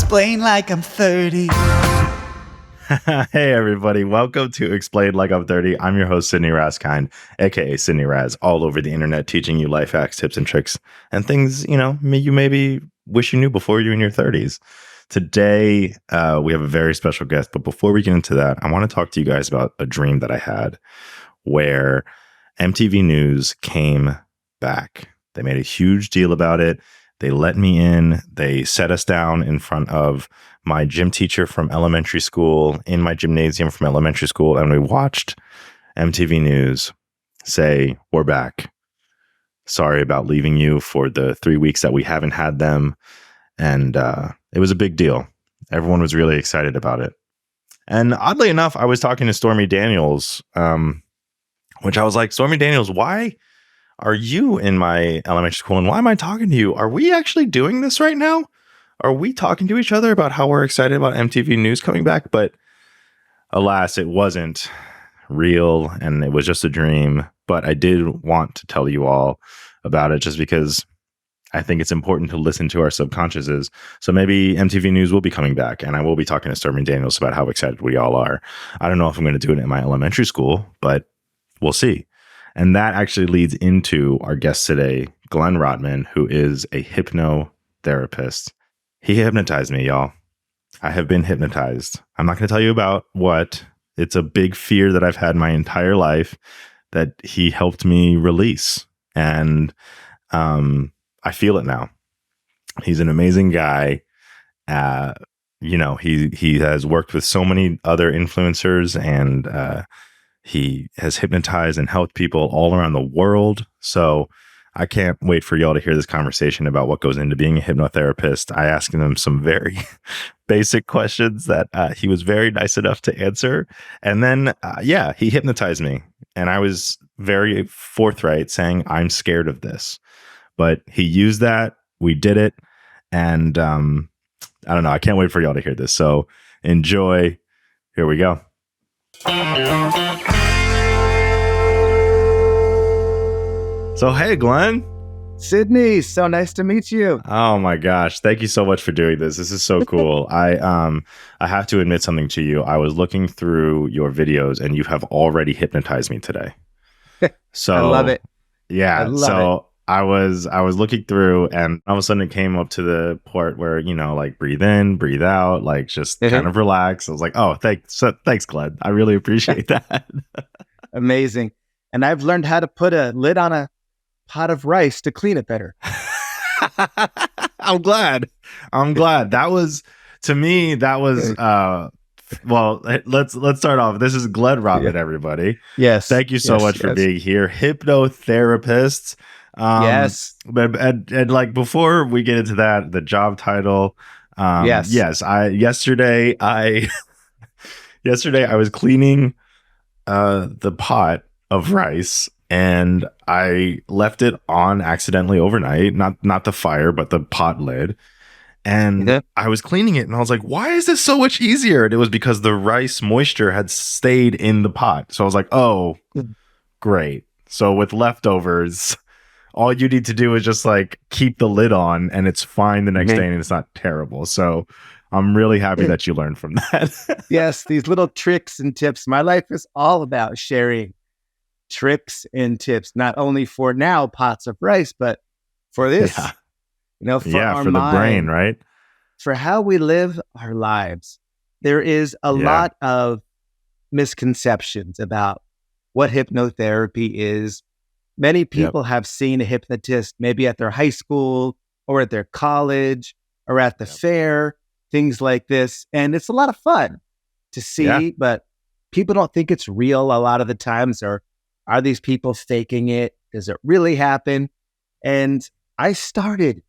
explain like I'm 30. Hey everybody, welcome to Explain Like I'm 30. I'm your host, sidneyraz, aka Sidney Raz, all over the internet teaching you life hacks, tips, and tricks, and things, you maybe wish you knew before you're in your 30s. Today, we have a very special guest, but before we get into that, I want to talk to you guys about a dream that I had where MTV News came back. They made a huge deal about it. They let me in. They set us down in front of my gym teacher from elementary school in my gymnasium from elementary school. And we watched MTV News say, "We're back. Sorry about leaving you for the 3 weeks that we haven't had them." And it was a big deal. Everyone was really excited about it. And oddly enough, I was talking to Stormy Daniels, which I was like, "Stormy Daniels, why are you in my elementary school? And why am I talking to you? Are we actually doing this right now? Are we talking to each other about how we're excited about MTV News coming back?" But alas, it wasn't real and it was just a dream. But I did want to tell you all about it just because I think it's important to listen to our subconsciouses. So maybe MTV News will be coming back and I will be talking to Stormy Daniels about how excited we all are. I don't know if I'm going to do it in my elementary school, but we'll see. And that actually leads into our guest today, Glenn Rottman, who is a hypnotherapist. He hypnotized me, y'all. I have been hypnotized. I'm not going to tell you about what. It's a big fear that I've had my entire life that he helped me release. And I feel it now. He's an amazing guy. He has worked with so many other influencers and he has hypnotized and helped people all around the world. So I can't wait for y'all to hear this conversation about what goes into being a hypnotherapist. I asked him some very basic questions that he was very nice enough to answer. And then, he hypnotized me. And I was very forthright saying, "I'm scared of this." But he used that. We did it. And I don't know. I can't wait for y'all to hear this. So enjoy. Here we go. So, hey, Glenn. Sidney, so nice to meet you. Oh my gosh. Thank you so much for doing this. This is so cool. I have to admit something to you. I was looking through your videos and you have already hypnotized me today. So I love it. Yeah. I love it. I was looking through and all of a sudden it came up to the part where, like breathe in, breathe out, like just kind of relax. I was like, "Oh, thanks, Glenn. I really appreciate that." Amazing. And I've learned how to put a lid on a pot of rice to clean it better. I'm glad. That was, to me, that was, well, let's start off. This is Glenn Rottman, everybody. Yes. Thank you so much for being here. Hypnotherapist. Yes. And like before we get into that, the job title. Yesterday I was cleaning the pot of rice and I left it on accidentally overnight, not the fire, but the pot lid. And I was cleaning it and I was like, "Why is this so much easier?" And it was because the rice moisture had stayed in the pot. So I was like, "Oh, great." So with leftovers, all you need to do is just like keep the lid on and it's fine the next day and it's not terrible. So I'm really happy that you learned from that. Yes, these little tricks and tips. My life is all about sharing tricks and tips, not only for now pots of rice, but for this, for our for mind, the brain, right? For how we live our lives. There is a lot of misconceptions about what hypnotherapy is. Many people have seen a hypnotist maybe at their high school or at their college or at the fair, things like this. And it's a lot of fun to see, but people don't think it's real a lot of the times. Or are these people faking it? Does it really happen? And I started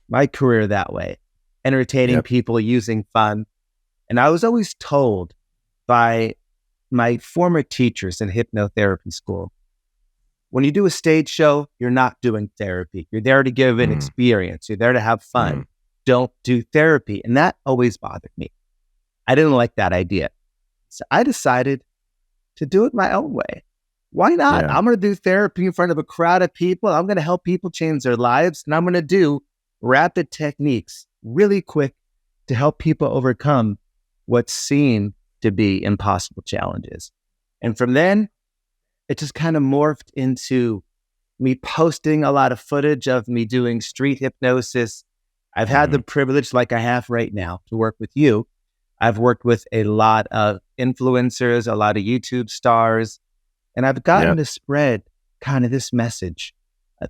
my career that way, entertaining people using fun. And I was always told by my former teachers in hypnotherapy school, when you do a stage show, you're not doing therapy. You're there to give an experience. You're there to have fun. Don't do therapy. And that always bothered me. I didn't like that idea. So I decided to do it my own way. Why not? I'm going to do therapy in front of a crowd of people. I'm going to help people change their lives. And I'm going to do rapid techniques really quick to help people overcome what seem to be impossible challenges. And from then, it just kind of morphed into me posting a lot of footage of me doing street hypnosis. I've had the privilege, like I have right now, to work with you. I've worked with a lot of influencers, a lot of YouTube stars, and I've gotten to spread kind of this message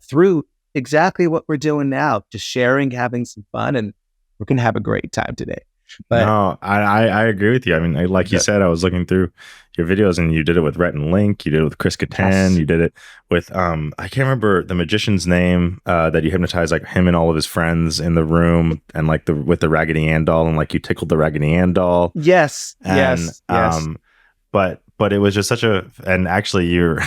through exactly what we're doing now, just sharing, having some fun, and we're going to have a great time today. But no, I agree with you. I mean, like you said, I was looking through your videos, and you did it with Rhett and Link. You did it with Chris Kattan. You did it with I can't remember the magician's name that you hypnotized, like him and all of his friends in the room, and like with the Raggedy Ann doll, and like you tickled the Raggedy Ann doll. Yes. But it was just such a, and actually you're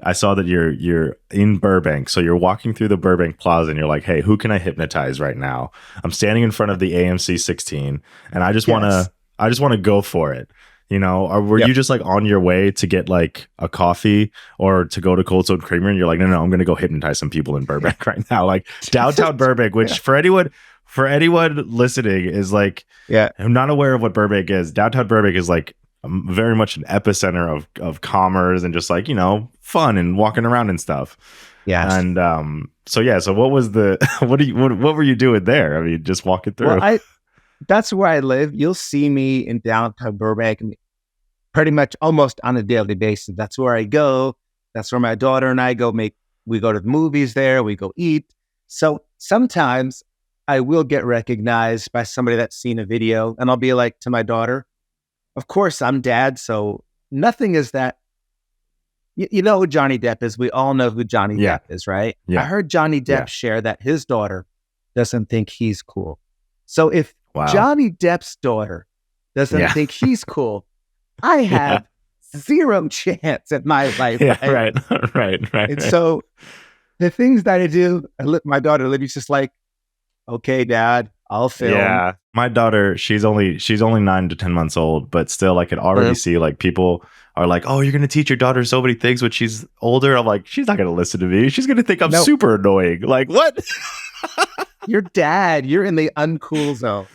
I saw that you're in Burbank. So you're walking through the Burbank Plaza and you're like, hey, who can I hypnotize right now? I'm standing in front of the AMC 16 and I just want to go for it. You know, or were you just like on your way to get like a coffee or to go to Cold Stone Creamery and you're like, no, I'm going to go hypnotize some people in Burbank right now. Like downtown Burbank, which for anyone listening is like, I'm not aware of what Burbank is. Downtown Burbank is like very much an epicenter of commerce and just like, you know, fun and walking around and stuff. Yeah. And so what was the what were you doing there? I mean, just walking through. Well, that's where I live. You'll see me in downtown Burbank pretty much almost on a daily basis. That's where I go. That's where my daughter and I go. We go to the movies there. We go eat. So sometimes I will get recognized by somebody that's seen a video, and I'll be like to my daughter, of course, I'm dad, so nothing is that. You know who Johnny Depp is. We all know who Johnny Depp is, right? Yeah. I heard Johnny Depp share that his daughter doesn't think he's cool. So if Johnny Depp's daughter doesn't think he's cool, I have zero chance at my life. Yeah, right. And so the things that I do, my daughter Libby's just like, okay, Dad, I'll film. Yeah, my daughter, she's only 9 to 10 months old, but still, I could already see like people are like, oh, you're going to teach your daughter so many things when she's older. I'm like, she's not going to listen to me. She's going to think I'm super annoying. Like, what? You're dad. You're in the uncool zone.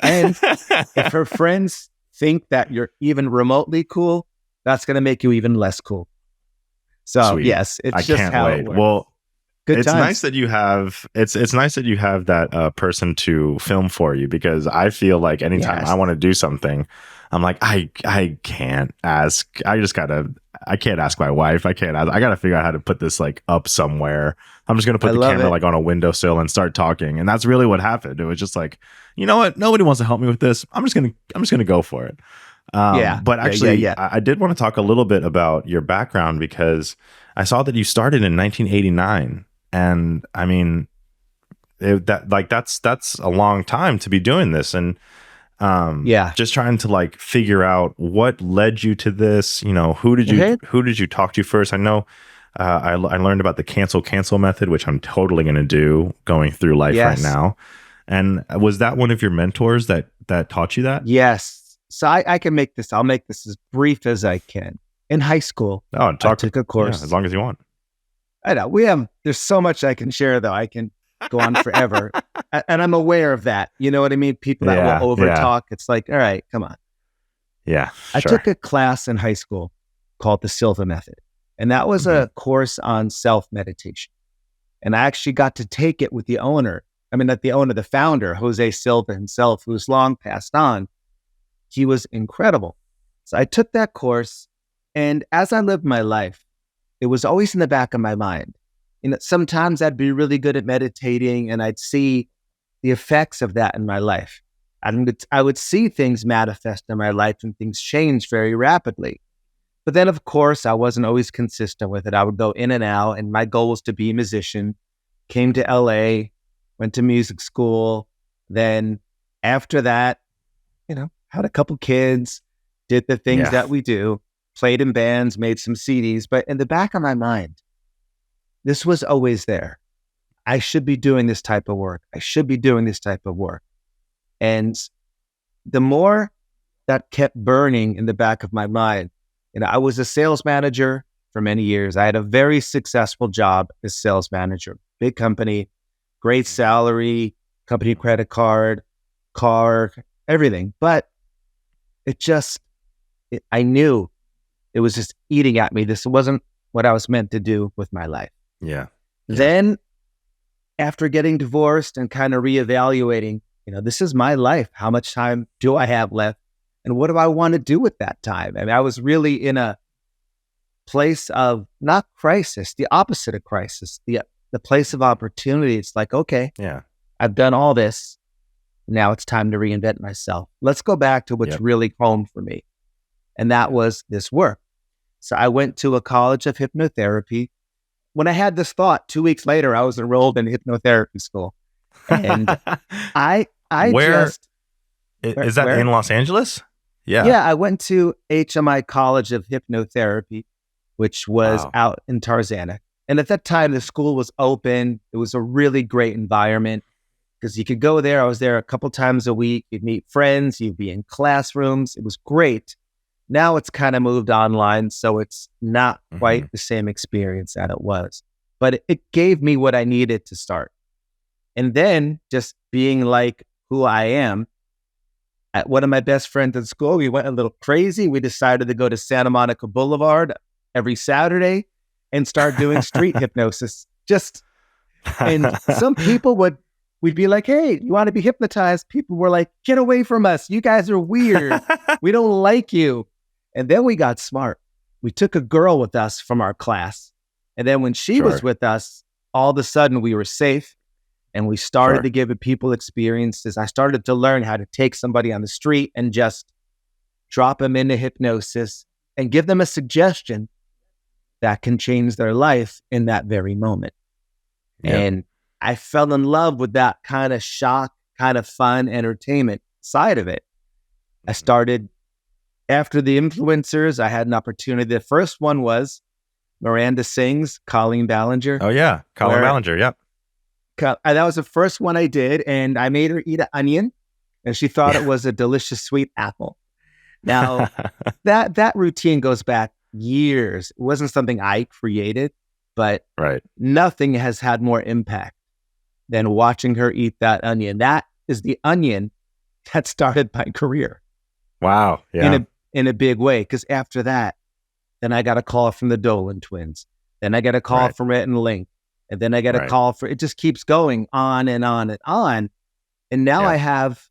And if her friends think that you're even remotely cool, that's going to make you even less cool. So yes, it's just how it works. Well, it's nice that you have it's nice that you have that person to film for you, because I feel like anytime I want to do something, I'm like, I can't ask. I can't ask my wife. I got to figure out how to put this like up somewhere. I'm just going to put the camera like on a windowsill and start talking. And that's really what happened. It was just like, you know what? Nobody wants to help me with this. I'm just going to go for it. But actually, I did want to talk a little bit about your background, because I saw that you started in 1989. And I mean, that's a long time to be doing this. And just trying to like figure out what led you to this. You know, who did you talk to first? I know I learned about the cancel method, which I'm totally going to do going through life right now. And was that one of your mentors that taught you that? Yes. So I'll make this as brief as I can. In high school, I took a course. As long as you want. I know there's so much I can share, though. I can go on forever. And I'm aware of that. You know what I mean? People that will over talk. It's like, all right, come on. Yeah. I took a class in high school called the Silva Method. And that was a course on self-meditation. And I actually got to take it with the founder, Jose Silva himself, who's long passed on. He was incredible. So I took that course. And as I lived my life, it was always in the back of my mind. You know, sometimes I'd be really good at meditating and I'd see the effects of that in my life. I would see things manifest in my life and things change very rapidly. But then, of course, I wasn't always consistent with it. I would go in and out, and my goal was to be a musician. Came to LA, went to music school. Then after that, had a couple kids, did the things that we do. Played in bands, made some CDs, but in the back of my mind, this was always there. I should be doing this type of work. And the more that kept burning in the back of my mind, I was a sales manager for many years. I had a very successful job as sales manager, big company, great salary, company credit card, car, everything. But I knew it was just eating at me. This wasn't what I was meant to do with my life. Yeah. Then after getting divorced and kind of reevaluating, this is my life. How much time do I have left? And what do I want to do with that time? I mean, I was really in a place of not crisis, the opposite of crisis, the place of opportunity. It's like, okay, I've done all this. Now it's time to reinvent myself. Let's go back to what's really home for me. And that was this work. So I went to a college of hypnotherapy. When I had this thought, 2 weeks later, I was enrolled in hypnotherapy school. And is that in Los Angeles? Yeah. Yeah, I went to HMI College of Hypnotherapy, which was out in Tarzana. And at that time, the school was open. It was a really great environment because you could go there. I was there a couple times a week. You'd meet friends. You'd be in classrooms. It was great. Now it's kind of moved online, so it's not quite the same experience that it was. But it gave me what I needed to start. And then just being like who I am, at one of my best friends at school, we went a little crazy. We decided to go to Santa Monica Boulevard every Saturday and start doing street hypnosis. And some people we'd be like, hey, you want to be hypnotized? People were like, get away from us. You guys are weird. We don't like you. And then we got smart. We took a girl with us from our class. And then when she was with us, all of a sudden we were safe and we started to give people experiences. I started to learn how to take somebody on the street and just drop them into hypnosis and give them a suggestion that can change their life in that very moment. Yeah. And I fell in love with that kind of shock, kind of fun entertainment side of it. I started after the influencers. I had an opportunity. The first one was Miranda Sings, Colleen Ballinger. Oh yeah, Colleen Ballinger. Yep. That was the first one I did, and I made her eat an onion, and she thought it was a delicious sweet apple. Now that routine goes back years. It wasn't something I created, but nothing has had more impact than watching her eat that onion. That is the onion that started my career. Wow. Yeah. In a big way. Because after that, then I got a call from the Dolan twins. Then I got a call from Rhett and Link. And then I got a call it just keeps going on and on and on. And now I have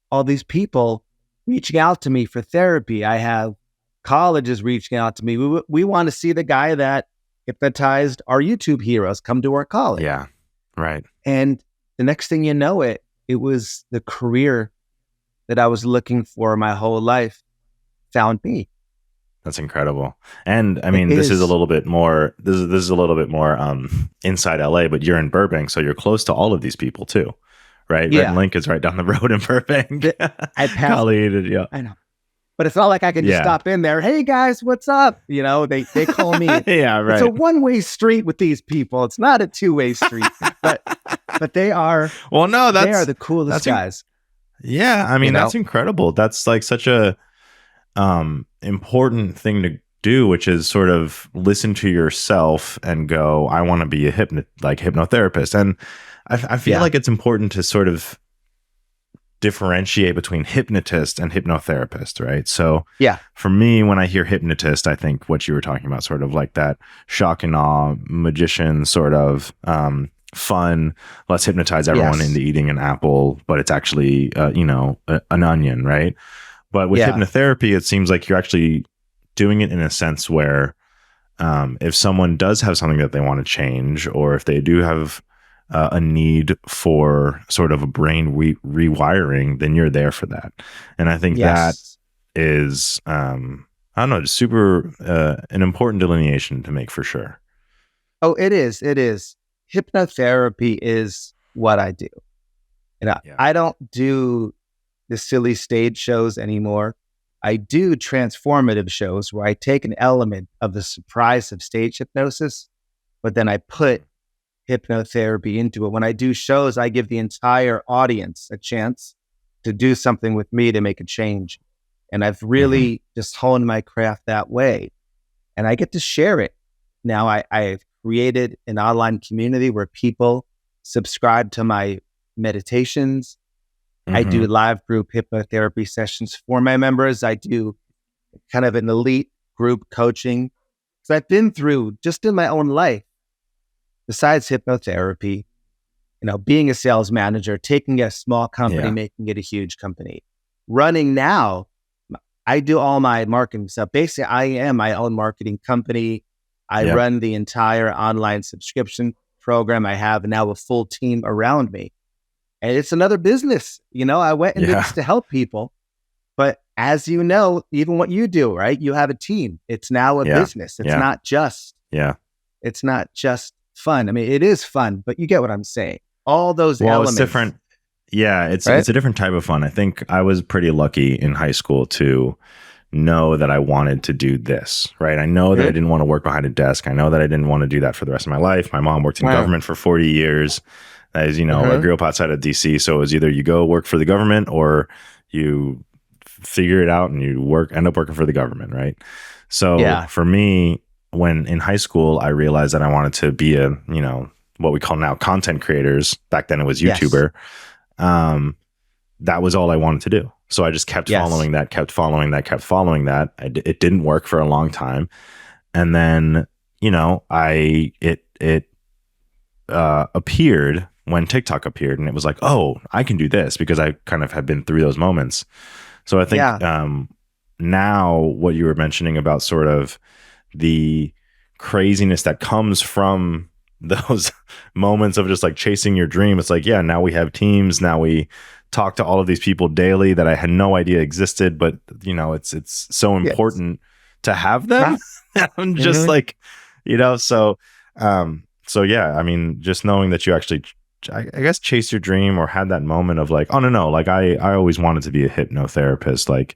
all these people reaching out to me for therapy. I have colleges reaching out to me. We want to see the guy that hypnotized our YouTube heroes come to our college. Yeah. Right. And the next thing you know, it was the career that I was looking for my whole life found me. That's incredible. And I mean, this is a little bit more, this is a little bit more inside LA, but you're in Burbank, so you're close to all of these people too, right? Yeah. Rhett and Link is right down the road in Burbank. I passed. I know. But it's not like I can just stop in there. Hey guys, what's up? They call me. Yeah, right. It's a one-way street with these people. It's not a two-way street. but they are. Well, no, they are the coolest guys. Yeah, I mean that's incredible. That's like such a important thing to do, which is sort of listen to yourself and go, I want to be a hypnotherapist. And I feel like it's important to sort of differentiate between hypnotist and hypnotherapist, right? So for me, when I hear hypnotist, I think what you were talking about, sort of like that shock and awe magician sort of fun, let's hypnotize everyone into eating an apple, but it's actually an onion, right? But with hypnotherapy, it seems like you're actually doing it in a sense where if someone does have something that they want to change, or if they do have a need for sort of a brain rewiring, then you're there for that. And I think that is, I don't know, super an important delineation to make for sure. Oh, it is. It is. Hypnotherapy is what I do. I don't do the silly stage shows anymore. I do transformative shows where I take an element of the surprise of stage hypnosis, but then I put hypnotherapy into it. When I do shows, I give the entire audience a chance to do something with me to make a change. And I've really just honed my craft that way. And I get to share it. Now I've created an online community where people subscribe to my meditations I do Mm-hmm. live group hypnotherapy sessions for my members. I do kind of an elite group coaching. So I've been through just in my own life, besides hypnotherapy, being a sales manager, taking a small company, Yeah. making it a huge company. Running now, I do all my marketing stuff. Basically, I am my own marketing company. I Yep. run the entire online subscription program. I have now a full team around me. And it's another business. I went into Yeah. this to help people. But as you know, even what you do, right? You have a team. It's now a Yeah. business. It's Yeah. not just fun. I mean, it is fun, but you get what I'm saying. All those Well, elements. it's different. Yeah, it's Right? a different type of fun. I think I was pretty lucky in high school to know that I wanted to do this, right? I know that I didn't want to work behind a desk. I know that I didn't want to do that for the rest of my life. My mom worked in government for 40 years. As I grew up outside of DC, so it was either you go work for the government or you figure it out and you end up working for the government, right? So for me, when in high school, I realized that I wanted to be a, what we call now content creators. Back then it was YouTuber. Yes. That was all I wanted to do. So I just kept following that. It didn't work for a long time. And then, it appeared when TikTok appeared, and it was like, oh, I can do this because I kind of had been through those moments. So I think now what you were mentioning about sort of the craziness that comes from those moments of just like chasing your dream. It's like, yeah, now we have teams. Now we talk to all of these people daily that I had no idea existed, but it's so important to have them. I'm just like, so yeah, I mean, just knowing that you actually, I guess, chase your dream or had that moment of like, oh no, like I always wanted to be a hypnotherapist. Like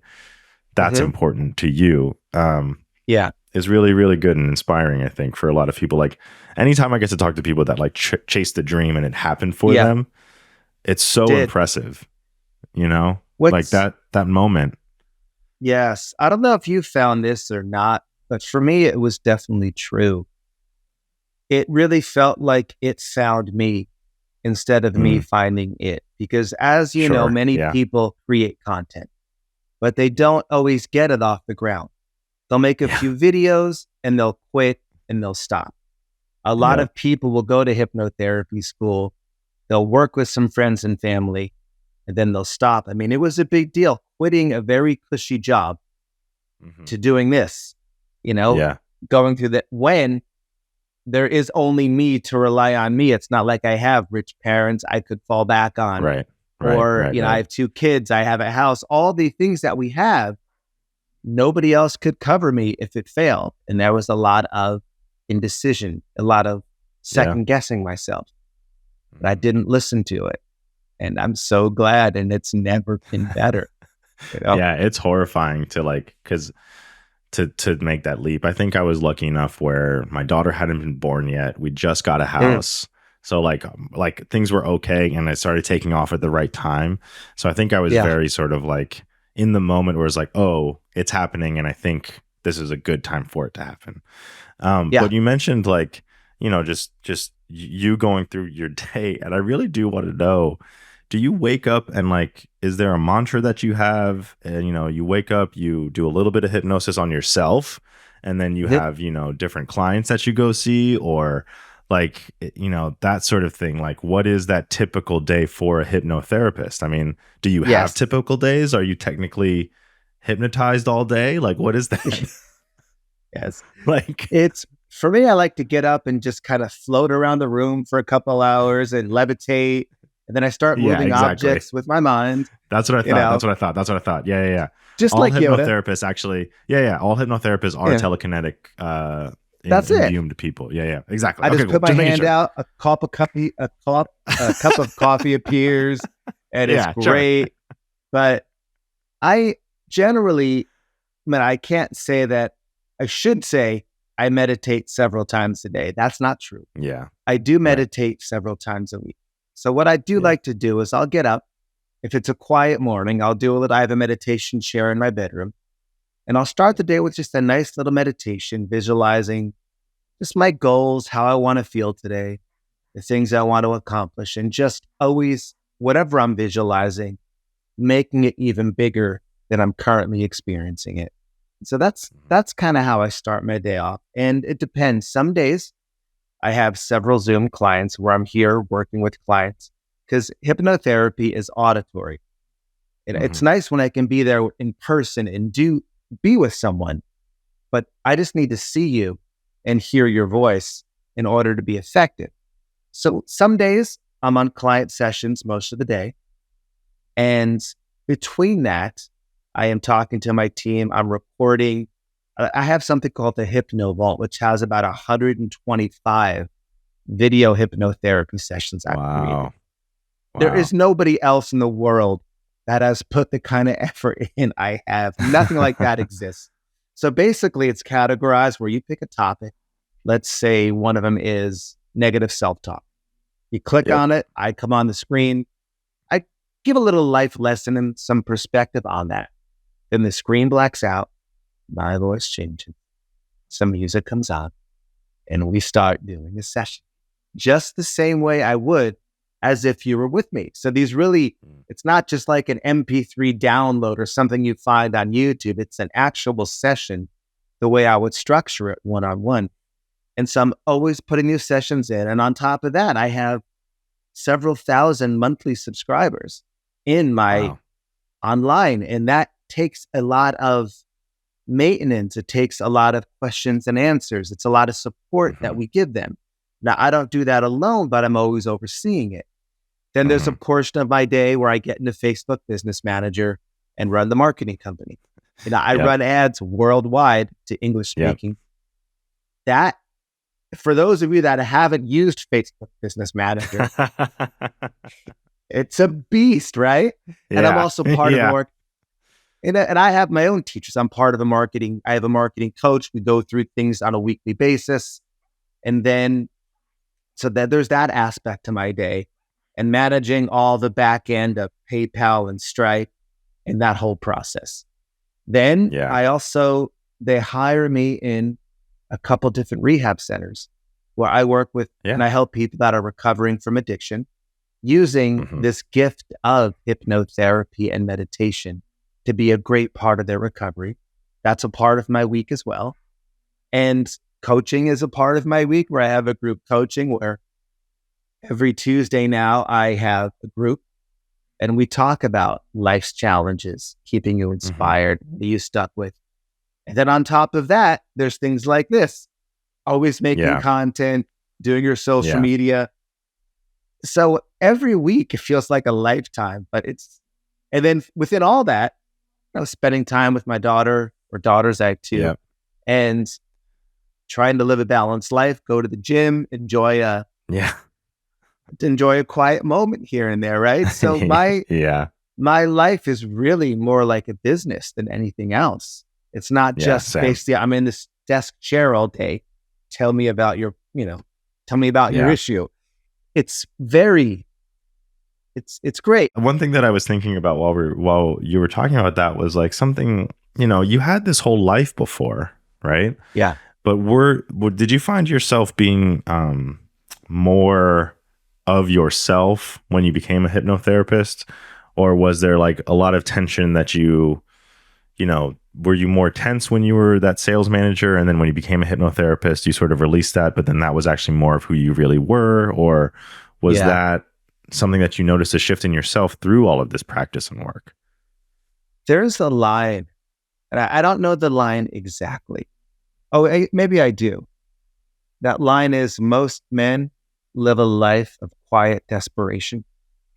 that's important to you. Is really, really good and inspiring, I think, for a lot of people. Like anytime I get to talk to people that like chase the dream and it happened for them, it's so impressive, like that moment. Yes. I don't know if you found this or not, but for me, it was definitely true. It really felt like it found me instead of me finding it. Because as you know, many people create content, but they don't always get it off the ground. They'll make a few videos and they'll quit and they'll stop. A lot of people will go to hypnotherapy school. They'll work with some friends and family, and then they'll stop. I mean, it was a big deal quitting a very cushy job to doing this, going through that when there is only me to rely on me. It's not like I have rich parents I could fall back on. Right. I have 2 kids. I have a house. All the things that we have, nobody else could cover me if it failed. And there was a lot of indecision, a lot of second guessing myself. But I didn't listen to it. And I'm so glad. And it's never been better. Yeah, it's horrifying to like, because to make that leap. I think I was lucky enough where my daughter hadn't been born yet. We just got a house. So like things were okay. And I started taking off at the right time. So I think I was very sort of like in the moment where it's like, oh, it's happening. And I think this is a good time for it to happen. But you mentioned like, just you going through your day. And I really do want to know, do you wake up and like, is there a mantra that you have? And, you wake up, you do a little bit of hypnosis on yourself, and then you have, different clients that you go see, or like, that sort of thing. Like, what is that typical day for a hypnotherapist? I mean, do you have typical days? Are you technically hypnotized all day? Like, what is that? Yes. Like, it's for me, I like to get up and just kind of float around the room for a couple hours and levitate. And then I start moving objects with my mind. That's what I thought. That's what I thought. Yeah. Just all like hypnotherapists actually. Yeah. All hypnotherapists are telekinetic. That's it. Imbued people. Yeah. Exactly. I just put my hand out. A cup of coffee appears, and it's great. Sure. But I generally, I can't say that. I should say I meditate several times a day. That's not true. Yeah. I do meditate several times a week. So what I do like to do is I'll get up. If it's a quiet morning, I have a meditation chair in my bedroom, and I'll start the day with just a nice little meditation, visualizing just my goals, how I want to feel today, the things I want to accomplish, and just always, whatever I'm visualizing, making it even bigger than I'm currently experiencing it. So that's kind of how I start my day off. And it depends. Some days I have several Zoom clients where I'm here working with clients because hypnotherapy is auditory. It's nice when I can be there in person and be with someone, but I just need to see you and hear your voice in order to be effective. So some days I'm on client sessions most of the day. And between that, I am talking to my team. I'm recording. I have something called the Hypno Vault, which has about 125 video hypnotherapy sessions I've created. There is nobody else in the world that has put the kind of effort in I have. Nothing like that exists. So basically, it's categorized where you pick a topic. Let's say one of them is negative self-talk. You click on it. I come on the screen. I give a little life lesson and some perspective on that. Then the screen blacks out. My voice changes. Some music comes on. And we start doing a session. Just the same way I would as if you were with me. So these really, it's not just like an MP3 download or something you find on YouTube. It's an actual session the way I would structure it one-on-one. And so I'm always putting new sessions in. And on top of that, I have several thousand monthly subscribers in my online. And that takes a lot of maintenance. It takes a lot of questions and answers. It's a lot of support that we give them. Now, I don't do that alone, but I'm always overseeing it. Then there's a portion of my day where I get into Facebook Business Manager and run the marketing company. I run ads worldwide to English speaking. That, for those of you that haven't used Facebook Business Manager, it's a beast, right? And I'm also part of the work. And I have my own teachers. I'm part of the marketing. I have a marketing coach. We go through things on a weekly basis. And then, so that there's that aspect to my day and managing all the back end of PayPal and Stripe and that whole process. Then they hire me in a couple different rehab centers where I work with and I help people that are recovering from addiction using this gift of hypnotherapy and meditation to be a great part of their recovery. That's a part of my week as well. And coaching is a part of my week where I have a group coaching where every Tuesday now I have a group and we talk about life's challenges, keeping you inspired, what you stuck with. And then on top of that, there's things like this, always making content, doing your social media. So every week it feels like a lifetime, and then within all that, spending time with my daughter or daughters, I have two, and trying to live a balanced life, go to the gym, enjoy a quiet moment here and there, right? So my life is really more like a business than anything else. It's not just basically I'm in this desk chair all day. Tell me about your issue. It's great. One thing that I was thinking about while you were talking about that was like something, you had this whole life before, right? Yeah. But did you find yourself being more of yourself when you became a hypnotherapist? Or was there like a lot of tension that were you more tense when you were that sales manager? And then when you became a hypnotherapist, you sort of released that, but then that was actually more of who you really were? Or was that something that you noticed a shift in yourself through all of this practice and work? There's a line, and I don't know the line exactly. Oh, maybe I do. That line is, most men live a life of quiet desperation.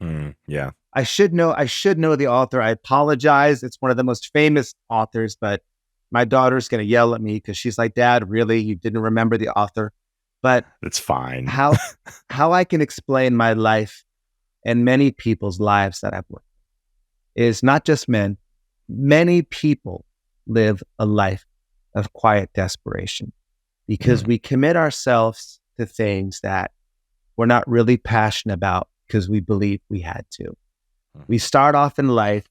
I should know the author. I apologize. It's one of the most famous authors, but my daughter's going to yell at me because she's like, "Dad, really? You didn't remember the author?" But it's fine. How I can explain my life and many people's lives that I've worked is not just men. Many people live a life of quiet desperation because we commit ourselves to things that we're not really passionate about because we believe we had to. We start off in life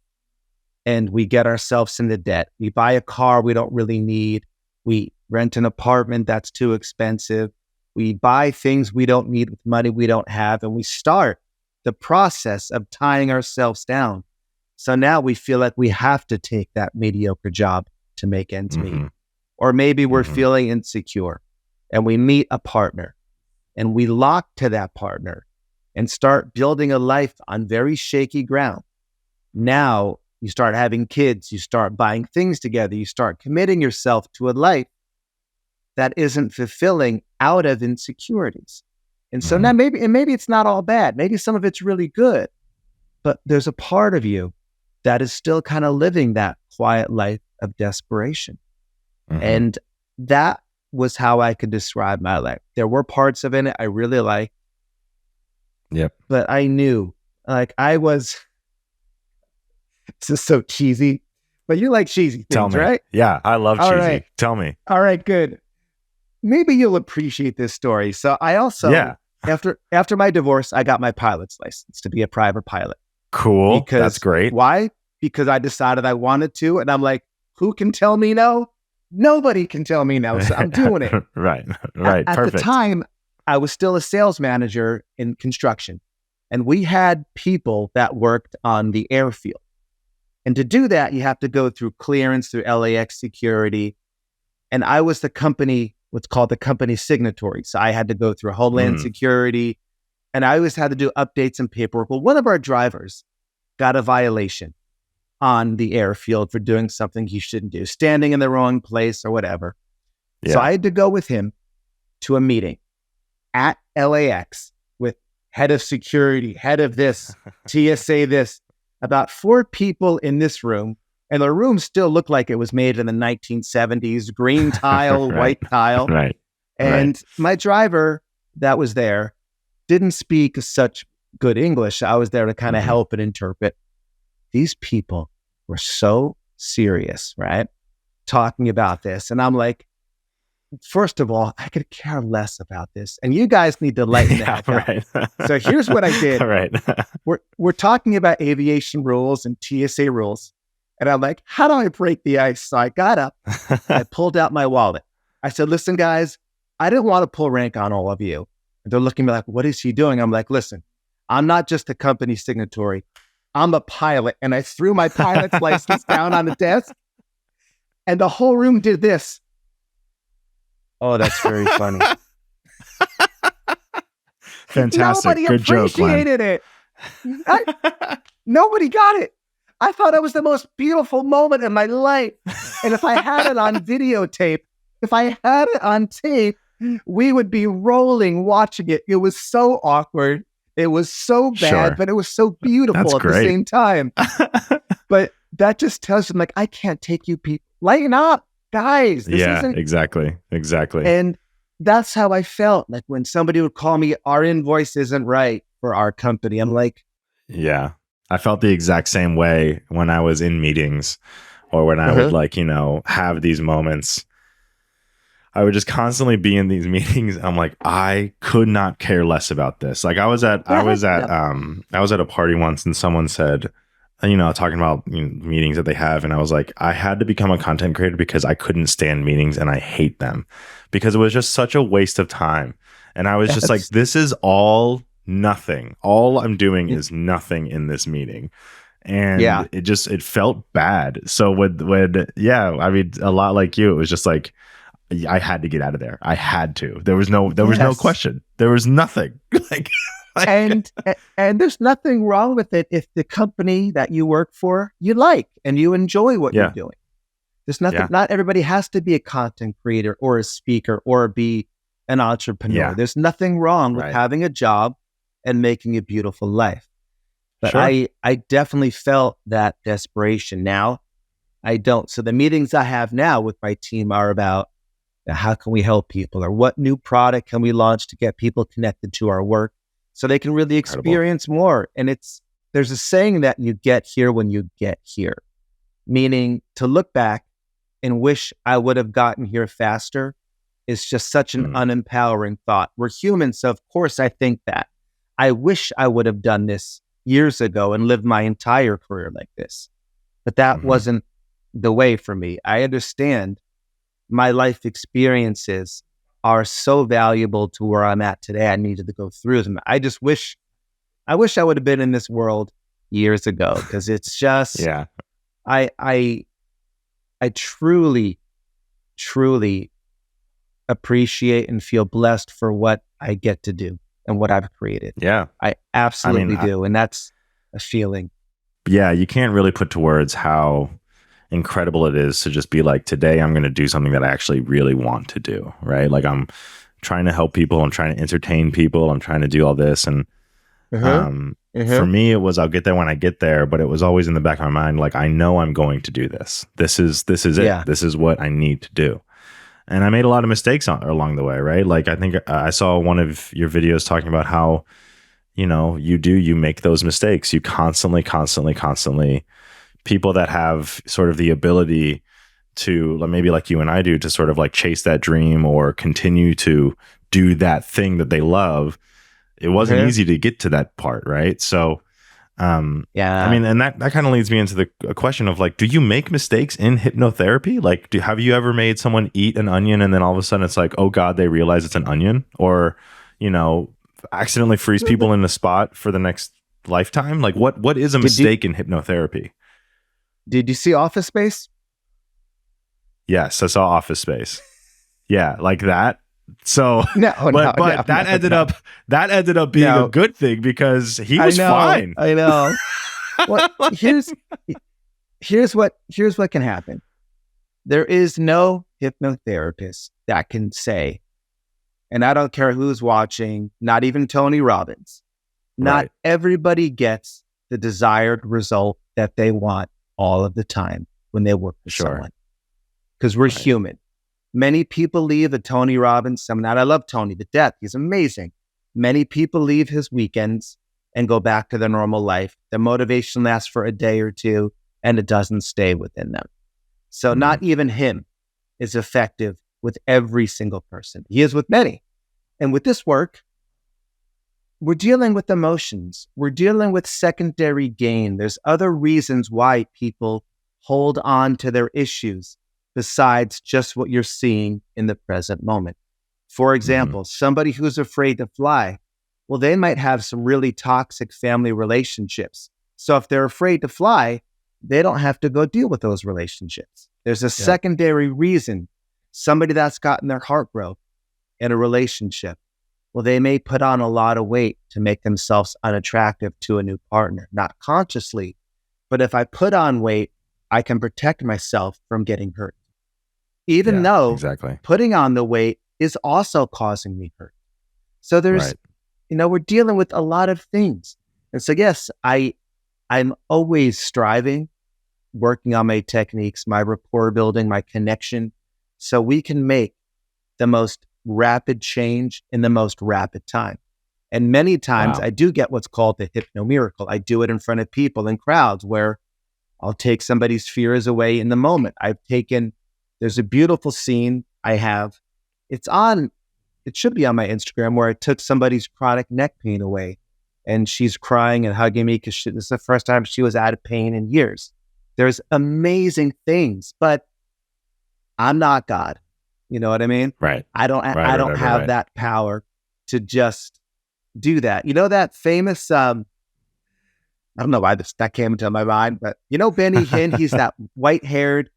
and we get ourselves into debt. We buy a car we don't really need. We rent an apartment that's too expensive. We buy things we don't need with money we don't have. And we start the process of tying ourselves down So now we feel like we have to take that mediocre job to make ends meet. Or maybe we're feeling insecure and we meet a partner and we lock to that partner and start building a life on very shaky ground. Now you start having kids, you start buying things together, you start committing yourself to a life that isn't fulfilling out of insecurities. And so now maybe it's not all bad. Maybe some of it's really good, but there's a part of you that is still kind of living that quiet life of desperation. And that was how I could describe my life. There were parts of it I really liked. But I knew, like, this is so cheesy, but you like cheesy things, Tell me. right? Yeah, I love cheesy. Right. Tell me. All right, good. Maybe you'll appreciate this story. So I also, after my divorce, I got my pilot's license to be a private pilot. Cool. That's great. Why? Because I decided I wanted to. And I'm like, who can tell me no? Nobody can tell me no. So I'm doing it. Right. At Perfect. the time, I was still a sales manager in construction. And we had people that worked on the airfield. And to do that, you have to go through clearance through LAX security. And I was what's called the company signatory. So I had to go through Homeland Security. And I always had to do updates and paperwork. Well, one of our drivers got a violation on the airfield for doing something he shouldn't do, standing in the wrong place or whatever. So I had to go with him to a meeting at LAX with head of security, head of this, TSA this, about 4 people in this room. And the room still looked like it was made in the 1970s, green tile, white tile. And my driver that was there didn't speak such good English. I was there to kind of help and interpret. These people were so serious, right? Talking about this. And I'm like, first of all, I could care less about this. And you guys need to lighten the heck up. So here's what I did. We're talking about aviation rules and TSA rules. And I'm like, how do I break the ice? So I got up, I pulled out my wallet. I said, listen, guys, I didn't want to pull rank on all of you. And they're looking at me like, what is he doing? I'm like, listen, I'm not just a company signatory. I'm a pilot. And I threw my pilot's license down on the desk. And the whole room did this. Oh, that's very funny. Fantastic. Nobody Good joke, Glenn. appreciated it. Nobody got it. I thought it was the most beautiful moment in my life. And if I had it on videotape, we would be rolling watching it. It was so awkward. It was so bad, but it was so beautiful the same time. But that just tells them, like, I can't take you people. Lighten up, guys. This isn't... Exactly. And that's how I felt. Like when somebody would call me, our invoice isn't right for our company. I'm like... Yeah. I felt the exact same way when I was in meetings or when I would have these moments. I would just constantly be in these meetings. I'm like, I could not care less about this. Like I was at a party once and someone said, talking about meetings that they have. And I was like, I had to become a content creator because I couldn't stand meetings and I hate them because it was just such a waste of time. And I was just like, this is all nothing. All I'm doing is nothing in this meeting. And it felt bad. So I mean, a lot like you, it was just like, I had to get out of there. I had to. There was no question. There was nothing. And there's nothing wrong with it if the company that you work for, you like and you enjoy what you're doing. There's nothing, not everybody has to be a content creator or a speaker or be an entrepreneur. Yeah. There's nothing wrong with having a job and making a beautiful life. But I definitely felt that desperation. Now I don't. So the meetings I have now with my team are about how can we help people or what new product can we launch to get people connected to our work so they can really experience more. And there's a saying that you get here when you get here, meaning to look back and wish I would have gotten here faster is just such an unempowering thought. We're humans, so of course I think that. I wish I would have done this years ago and lived my entire career like this. But that wasn't the way for me. I understand my life experiences are so valuable to where I'm at today. I needed to go through them. I wish I would have been in this world years ago, because it's just, Yeah. I truly, truly appreciate and feel blessed for what I get to do and what I've created. Yeah. I absolutely do. And that's a feeling. Yeah. You can't really put to words how incredible it is to just be like, today I'm going to do something that I actually really want to do. Right. Like I'm trying to help people. I'm trying to entertain people. I'm trying to do all this. And for me, it was, I'll get there when I get there, but it was always in the back of my mind. Like, I know I'm going to do this. This is it. This is what I need to do. And I made a lot of mistakes along the way, right? Like, I think I saw one of your videos talking about how, you make those mistakes. You constantly, people that have sort of the ability to, maybe like you and I do, to sort of like chase that dream or continue to do that thing that they love. It wasn't easy to get to that part, right? So, I mean, and that kind of leads me into the question of like, do you make mistakes in hypnotherapy? Like, have you ever made someone eat an onion and then all of a sudden it's like, oh God, they realize it's an onion? Or, accidentally freeze people in the spot for the next lifetime? Like, what is a mistake in hypnotherapy? Did you see Office Space? Yes, I saw Office Space. Yeah, like that. So but that ended up being a good thing because he was fine. I know. Well, here's what can happen. There is no hypnotherapist that can say, and I don't care who's watching, not even Tony Robbins, not everybody gets the desired result that they want all of the time when they work with someone. Because we're human. Many people leave a Tony Robbins seminar. I love Tony to death. He's amazing. Many people leave his weekends and go back to their normal life. The motivation lasts for a day or two, and it doesn't stay within them. So not even him is effective with every single person. He is with many. And with this work, we're dealing with emotions. We're dealing with secondary gain. There's other reasons why people hold on to their issues besides just what you're seeing in the present moment. For example, somebody who's afraid to fly, well, they might have some really toxic family relationships. So if they're afraid to fly, they don't have to go deal with those relationships. There's a secondary reason. Somebody that's gotten their heart broke in a relationship, well, they may put on a lot of weight to make themselves unattractive to a new partner, not consciously. But if I put on weight, I can protect myself from getting hurt. Even though putting on the weight is also causing me hurt. So there's, we're dealing with a lot of things. And so, yes, I'm always striving, working on my techniques, my rapport building, my connection, so we can make the most rapid change in the most rapid time. And many times I do get what's called the hypno miracle. I do it in front of people in crowds where I'll take somebody's fears away in the moment. There's a beautiful scene I have. It should be on my Instagram, where I took somebody's chronic neck pain away, and she's crying and hugging me because this is the first time she was out of pain in years. There's amazing things, but I'm not God. You know what I mean? Right. I don't have that power to just do that. You know that famous, I don't know why that came into my mind, but Benny Hinn, he's that white-haired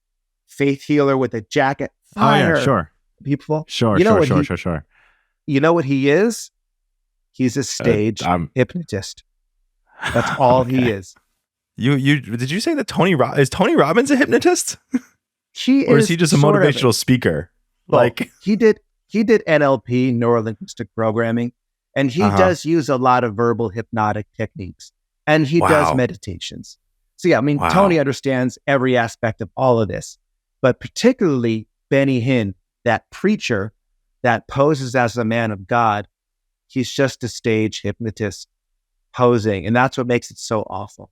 faith healer with a jacket. Fire. Oh yeah, sure. People. Sure. You know what he is? He's a stage hypnotist. That's all he is. You did you say that is Tony Robbins a hypnotist? Or is he just a motivational speaker? Well, like he did NLP, neuro-linguistic programming, and he does use a lot of verbal hypnotic techniques, and he does meditations. So yeah, I mean, Tony understands every aspect of all of this, but particularly Benny Hinn, that preacher that poses as a man of God, he's just a stage hypnotist posing, and that's what makes it so awful.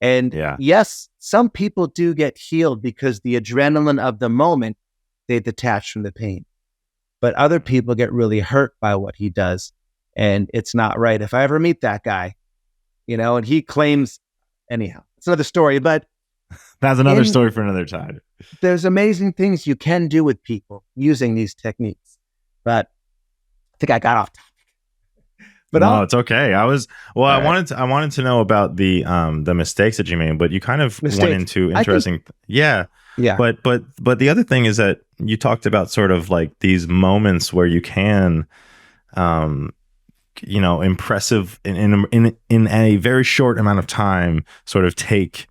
And yes, some people do get healed because the adrenaline of the moment, they detach from the pain. But other people get really hurt by what he does, and it's not right. If I ever meet that guy, and he claims, anyhow, it's another story, but that's another story for another time. There's amazing things you can do with people using these techniques, but I think I got off topic. But No, it's okay. I right. wanted to know about the mistakes that you made, but you kind of went into interesting. Yeah. But the other thing is that you talked about sort of like these moments where you can, impressive in a very short amount of time, sort of take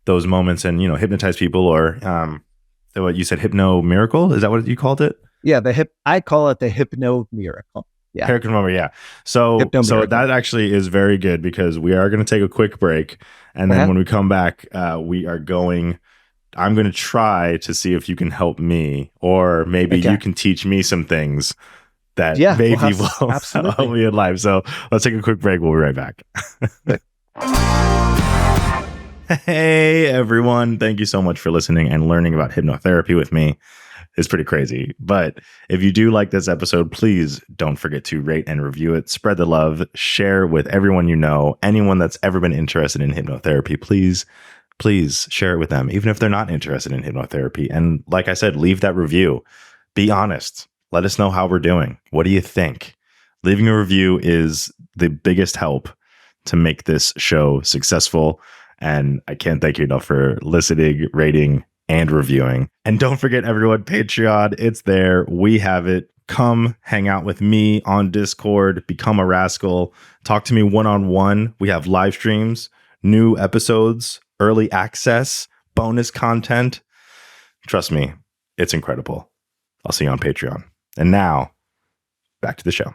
those moments and hypnotize people, or what you said, hypno miracle. Is that what you called it? Yeah, I call it the hypno miracle. Yeah. Yeah. So that actually is very good, because we are going to take a quick break, and then when we come back, I'm going to try to see if you can help me, or maybe you can teach me some things that maybe will help me in life. So let's take a quick break. We'll be right back. Hey everyone, thank you so much for listening and learning about hypnotherapy with me. It's pretty crazy. But if you do like this episode, please don't forget to rate and review it. Spread the love. Share with everyone you know. Anyone that's ever been interested in hypnotherapy, please share it with them, even if they're not interested in hypnotherapy. And like I said, leave that review. Be honest. Let us know how we're doing. What do you think? Leaving a review is the biggest help to make this show successful. And I can't thank you enough for listening, rating, and reviewing. And don't forget, everyone, Patreon, it's there. We have it. Come hang out with me on Discord, become a rascal, talk to me one-on-one. We have live streams, new episodes, early access, bonus content. Trust me, it's incredible. I'll see you on Patreon. And now, back to the show.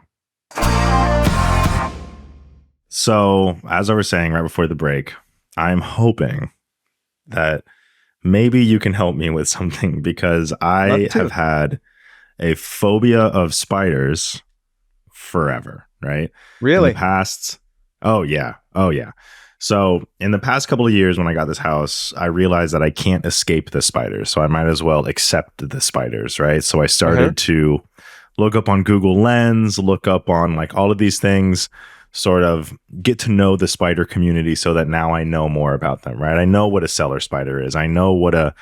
So, as I was saying right before the break, I'm hoping that maybe you can help me with something, because I have had a phobia of spiders forever, right? Really? In the past, oh yeah. So in the past couple of years when I got this house, I realized that I can't escape the spiders. So I might as well accept the spiders, right? So I started to look up on Google Lens, look up on like all of these things, sort of get to know the spider community, so that now I know more about them, right? I know what a cellar spider is. I know what a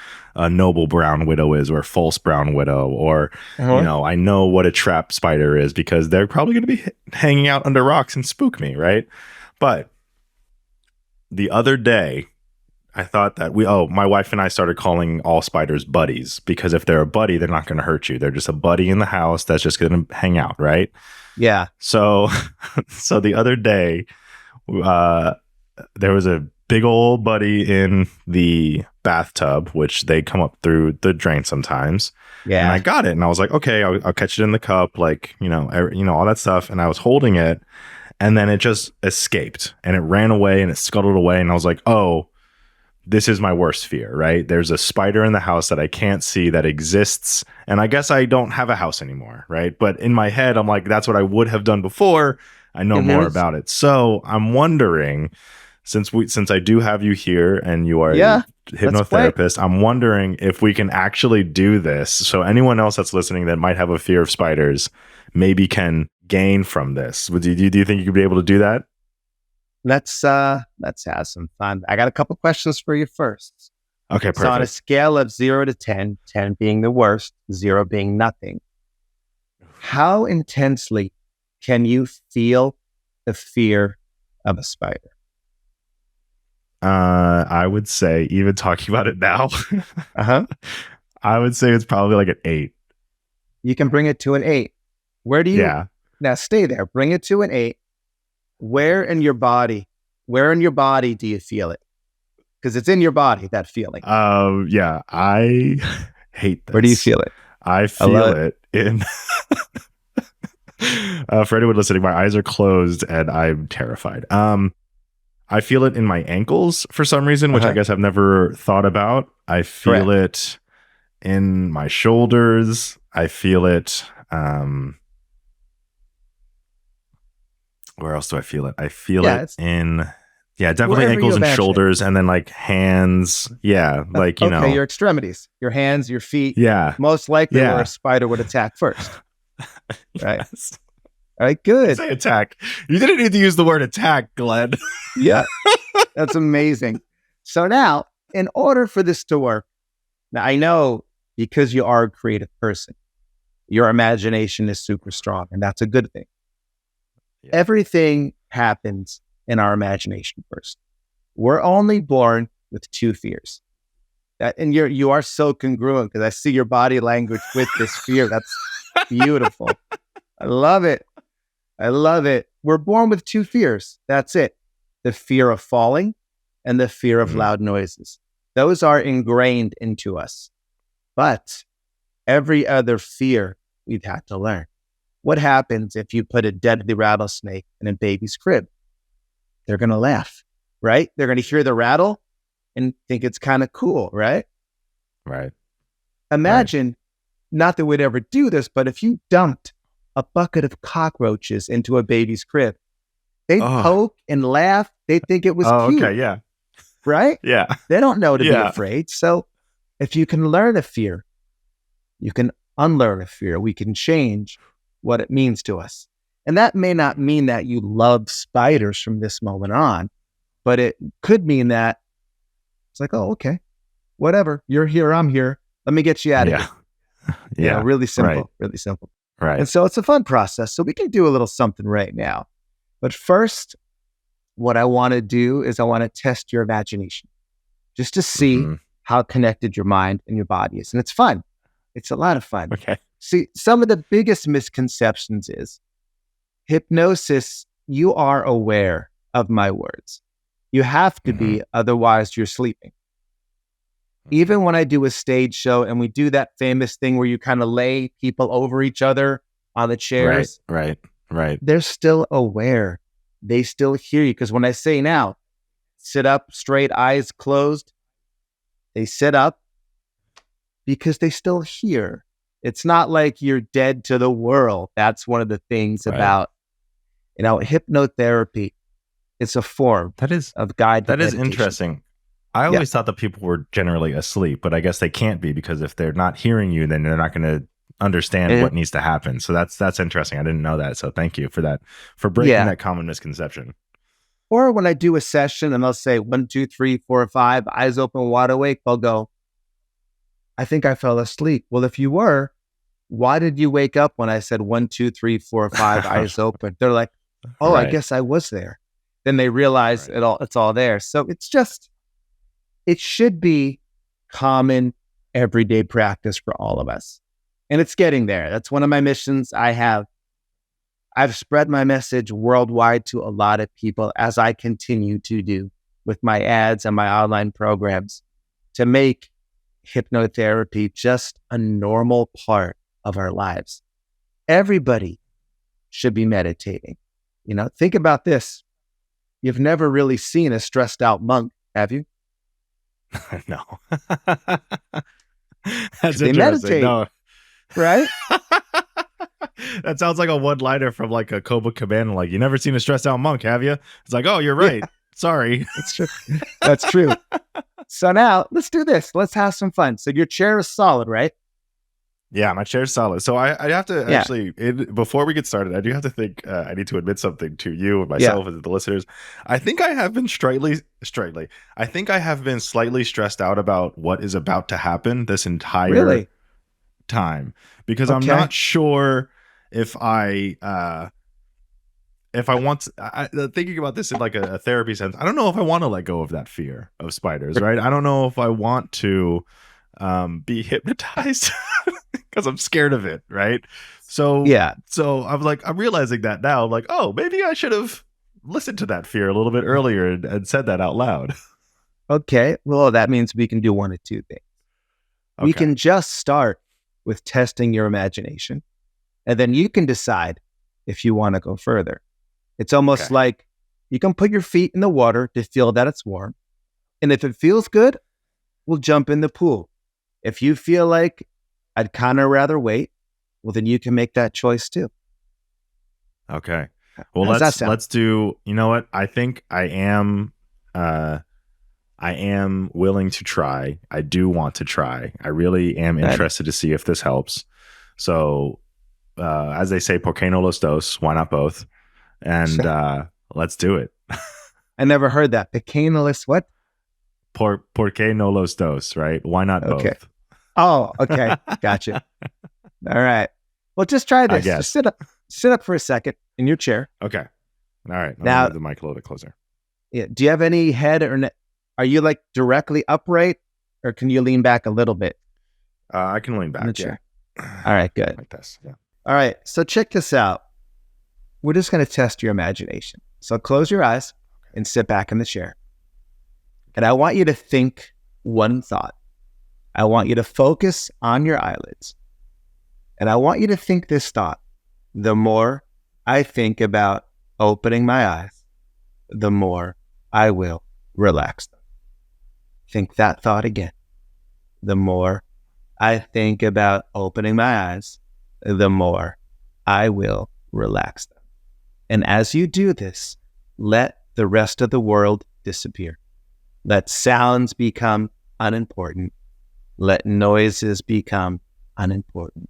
noble brown widow is, or a false brown widow, or, I know what a trap spider is, because they're probably going to be hanging out under rocks and spook me, right? But the other day, I thought that my wife and I started calling all spiders buddies, because if they're a buddy, they're not going to hurt you. They're just a buddy in the house that's just going to hang out, right? Yeah. So the other day, there was a big old buddy in the bathtub, which they come up through the drain sometimes. Yeah. And I got it, and I was like, okay, I'll catch it in the cup, like, all that stuff. And I was holding it, and then it just escaped, and it ran away, and it scuttled away. And I was like, oh, this is my worst fear, right? There's a spider in the house that I can't see, that exists. And I guess I don't have a house anymore, right? But in my head, I'm like, that's what I would have done before. I know more about it. So I'm wondering, since I do have you here and you are a hypnotherapist, I'm wondering if we can actually do this. So anyone else that's listening that might have a fear of spiders maybe can gain from this. Do you think you could be able to do that? Let's have some fun. I got a couple questions for you first. Okay, perfect. So on a scale of 0 to 10, 10 being the worst, 0 being nothing, how intensely can you feel the fear of a spider? I would say, even talking about it now, I would say it's probably like an 8. You can bring it to an 8. Where do you? Yeah. Now stay there. Bring it to an 8. Where in your body do you feel it? Because it's in your body, that feeling. Yeah, I hate this. Where do you feel it? I feel it in... for anyone listening, my eyes are closed and I'm terrified. I feel it in my ankles for some reason, which I guess I've never thought about. I feel it in my shoulders. I feel it... where else do I feel it? I feel it in, definitely ankles and shoulders, and then like hands. Yeah, like, your extremities, your hands, your feet. Yeah. Most likely where a spider would attack first. Right. Yes. All right, good. Say attack. You didn't need to use the word attack, Glenn. Yeah. That's amazing. So now, in order for this to work, now I know because you are a creative person, your imagination is super strong, and that's a good thing. Everything happens in our imagination first. We're only born with 2 fears. And you are so congruent because I see your body language with this fear. That's beautiful. I love it. I love it. We're born with 2 fears. That's it. The fear of falling and the fear of loud noises. Those are ingrained into us. But every other fear we've had to learn. What happens if you put a deadly rattlesnake in a baby's crib? They're going to laugh, right? They're going to hear the rattle and think it's kind of cool, right? Right. Imagine, not that we'd ever do this, but if you dumped a bucket of cockroaches into a baby's crib, they'd poke and laugh. They'd think it was cute. Okay, yeah. Right? Yeah. They don't know to be afraid. So if you can learn a fear, you can unlearn a fear. We can change what it means to us. And that may not mean that you love spiders from this moment on, but it could mean that it's like, oh, okay, whatever. You're here, I'm here. Let me get you out of here. Yeah. Really simple, right. really simple. Right. And so it's a fun process. So we can do a little something right now. But first, what I want to do is I want to test your imagination just to see how connected your mind and your body is. And it's fun. It's a lot of fun. Okay. See, some of the biggest misconceptions is hypnosis, you are aware of my words. You have to be, otherwise you're sleeping. Even when I do a stage show and we do that famous thing where you kind of lay people over each other on the chairs. Right. They're still aware. They still hear you. Because when I say now, sit up straight, eyes closed, they sit up because they still hear. It's not like you're dead to the world. That's one of the things about, hypnotherapy. It's a form of guided That is meditation. interesting. I always thought that people were generally asleep, but I guess they can't be, because if they're not hearing you, then they're not going to understand what needs to happen. So that's interesting. I didn't know that. So thank you for that, for breaking that common misconception. Or when I do a session and they'll say 1, 2, 3, 4, 5, eyes open, wide awake, they'll go, I think I fell asleep. Well, if you were, why did you wake up when I said 1, 2, 3, 4, 5, eyes open? They're like, oh, I guess I was there. Then they realize it's all there. So it should be common everyday practice for all of us. And it's getting there. That's one of my missions. I've spread my message worldwide to a lot of people, as I continue to do with my ads and my online programs, to make hypnotherapy just a normal part of our lives. Everybody should be meditating. Think about this. You've never really seen a stressed out monk, have you? No. That's they interesting. Meditate, no. Right? That sounds like a one-liner from like a Copacabana. Like, you never seen a stressed out monk, have you? It's like, oh, you're right. Sorry. That's true. That's true. So now let's do this. Let's have some fun. So your chair is solid, right? Yeah, my chair's solid. So I have to actually, before we get started, I do have to think, I need to admit something to you and myself and the listeners. I think I have been I think I have been slightly stressed out about what is about to happen this entire time, because I'm not sure if I want to, thinking about this in like a therapy sense, I don't know if I want to let go of that fear of spiders, right? I don't know if I want to be hypnotized because I'm scared of it, right? So I'm realizing that now, like, oh, maybe I should have listened to that fear a little bit earlier and said that out loud. Okay, well, that means we can do one of two things. We can just start with testing your imagination, and then you can decide if you want to go further. It's almost like you can put your feet in the water to feel that it's warm, and if it feels good, we'll jump in the pool. If you feel like I'd kind of rather wait, well, then you can make that choice too. Okay. Well, let's do, you know what? I think I am willing to try. I do want to try. I really am interested to see if this helps. So, as they say, por qué no los dos? Why not both? And let's do it. I never heard that. Pequeños what? Por qué no los dos, right? Why not both? Oh, okay. Gotcha. All right. Well, just try this. Just sit up for a second in your chair. Okay. All right. Now, move the mic a little bit closer. Yeah, do you have any head or neck? Are you like directly upright, or can you lean back a little bit? I can lean back. Yeah. All right, good. Like this. Yeah. All right. So check this out. We're just going to test your imagination. So close your eyes and sit back in the chair. And I want you to think one thought. I want you to focus on your eyelids. And I want you to think this thought. The more I think about opening my eyes, the more I will relax them. Think that thought again. The more I think about opening my eyes, the more I will relax them. And as you do this, let the rest of the world disappear. Let sounds become unimportant. Let noises become unimportant.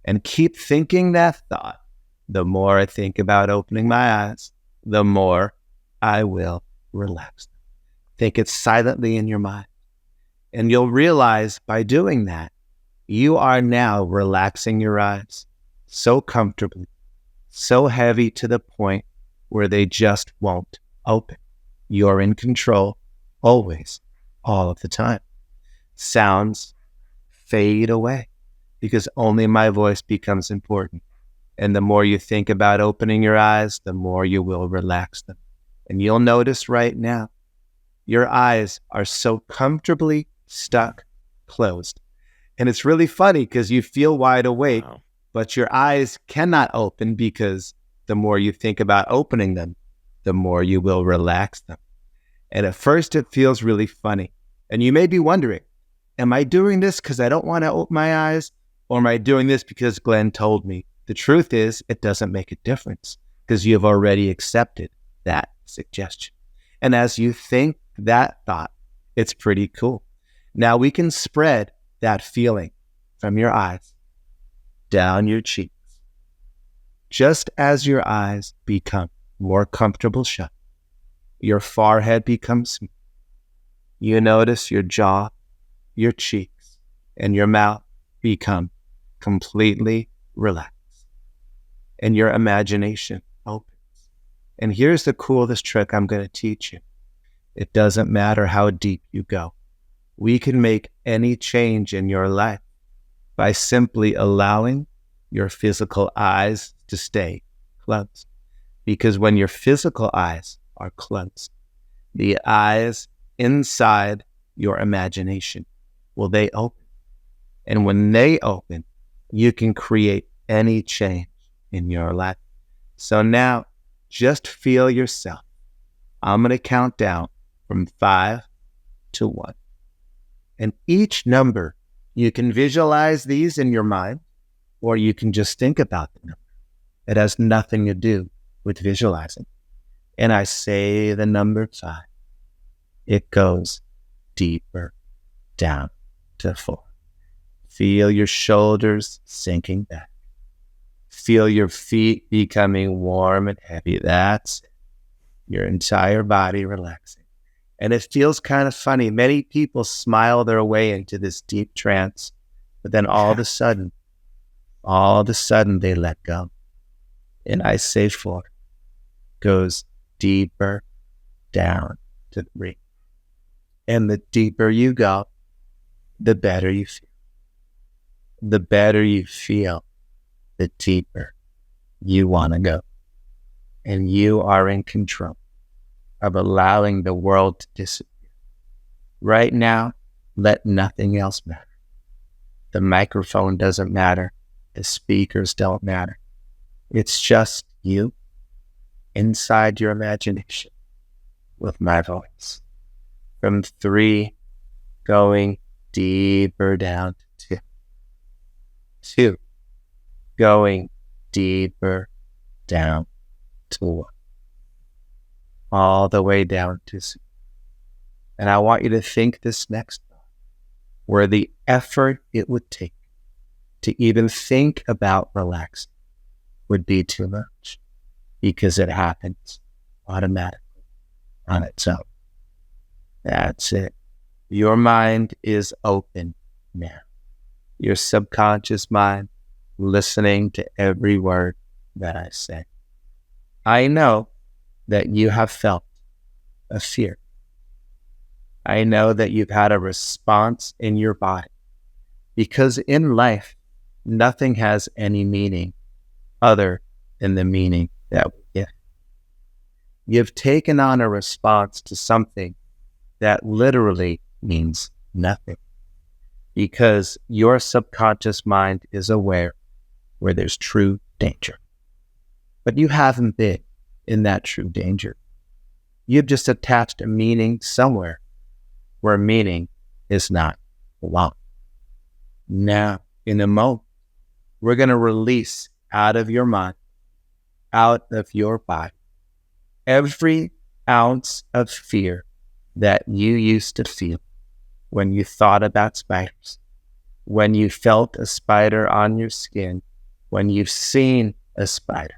And keep thinking that thought. The more I think about opening my eyes, the more I will relax them. Think it silently in your mind. And you'll realize by doing that, you are now relaxing your eyes so comfortably, so heavy to the point where they just won't open. You're in control always, all of the time. Sounds fade away because only my voice becomes important. And the more you think about opening your eyes, the more you will relax them. And you'll notice right now, your eyes are so comfortably stuck, closed. And it's really funny because you feel wide awake, Wow. but your eyes cannot open because the more you think about opening them, the more you will relax them. And at first it feels really funny. And you may be wondering, am I doing this because I don't want to open my eyes? Or am I doing this because Glenn told me? The truth is, it doesn't make a difference because you have already accepted that suggestion. And as you think that thought, it's pretty cool. Now we can spread that feeling from your eyes down your cheeks. Just as your eyes become more comfortable shut, your forehead becomes smooth. You notice your jaw, your cheeks, and your mouth become completely relaxed. And your imagination opens. And here's the coolest trick I'm going to teach you. It doesn't matter how deep you go. We can make any change in your life by simply allowing your physical eyes to stay closed. Because when your physical eyes are closed, the eyes inside your imagination, will they open? And when they open, you can create any change in your life. So now, just feel yourself. I'm going to count down from 5 to 1. And each number, you can visualize these in your mind, or you can just think about the number. It has nothing to do with visualizing. And I say the number 5. It goes deeper down to 4. Feel your shoulders sinking back. Feel your feet becoming warm and heavy. That's it. Your entire body relaxing. And it feels kind of funny. Many people smile their way into this deep trance, but then all of a sudden, they let go. And I say 4 goes deeper down to 3. And the deeper you go, the better you feel. The better you feel, the deeper you want to go. And you are in control of allowing the world to disappear. Right now, let nothing else matter. The microphone doesn't matter. The speakers don't matter. It's just you inside your imagination with my voice. From 3, going deeper down to 2. 2, going deeper down to 1. All the way down to 0. And I want you to think this next thought, where the effort it would take to even think about relaxing would be too much, because it happens automatically on its own. That's it. Your mind is open now. Your subconscious mind listening to every word that I say. I know that you have felt a fear. I know that you've had a response in your body, because in life, nothing has any meaning other than the meaning that we give. You've taken on a response to something that literally means nothing, because your subconscious mind is aware where there's true danger. But you haven't been in that true danger. You've just attached a meaning somewhere where meaning is not belong. Now, in a moment, we're going to release out of your mind, out of your body, every ounce of fear that you used to feel when you thought about spiders, when you felt a spider on your skin, when you've seen a spider.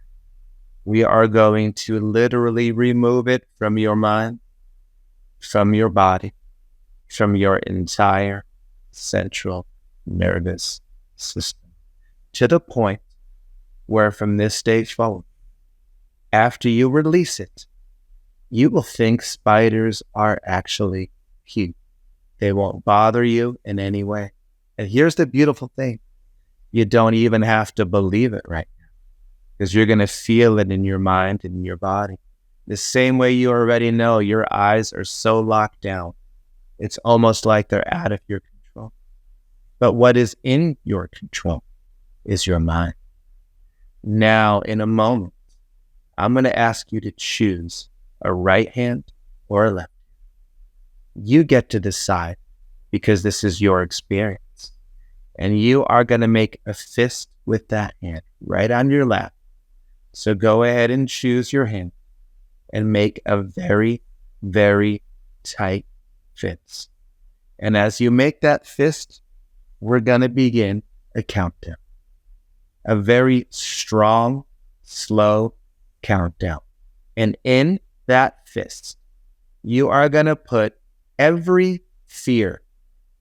We are going to literally remove it from your mind, from your body, from your entire central nervous system, to the point where from this day forward, after you release it, you will think spiders are actually cute. They won't bother you in any way. And here's the beautiful thing. You don't even have to believe it right now, because you're going to feel it in your mind and in your body. The same way you already know your eyes are so locked down, it's almost like they're out of your control. But what is in your control is your mind. Now, in a moment, I'm going to ask you to choose a right hand or a left hand. You get to decide, because this is your experience. And you are going to make a fist with that hand right on your lap. So go ahead and choose your hand and make a very, very tight fist. And as you make that fist, we're going to begin a countdown. A very strong, slow countdown. And in that fist, you are going to put every fear,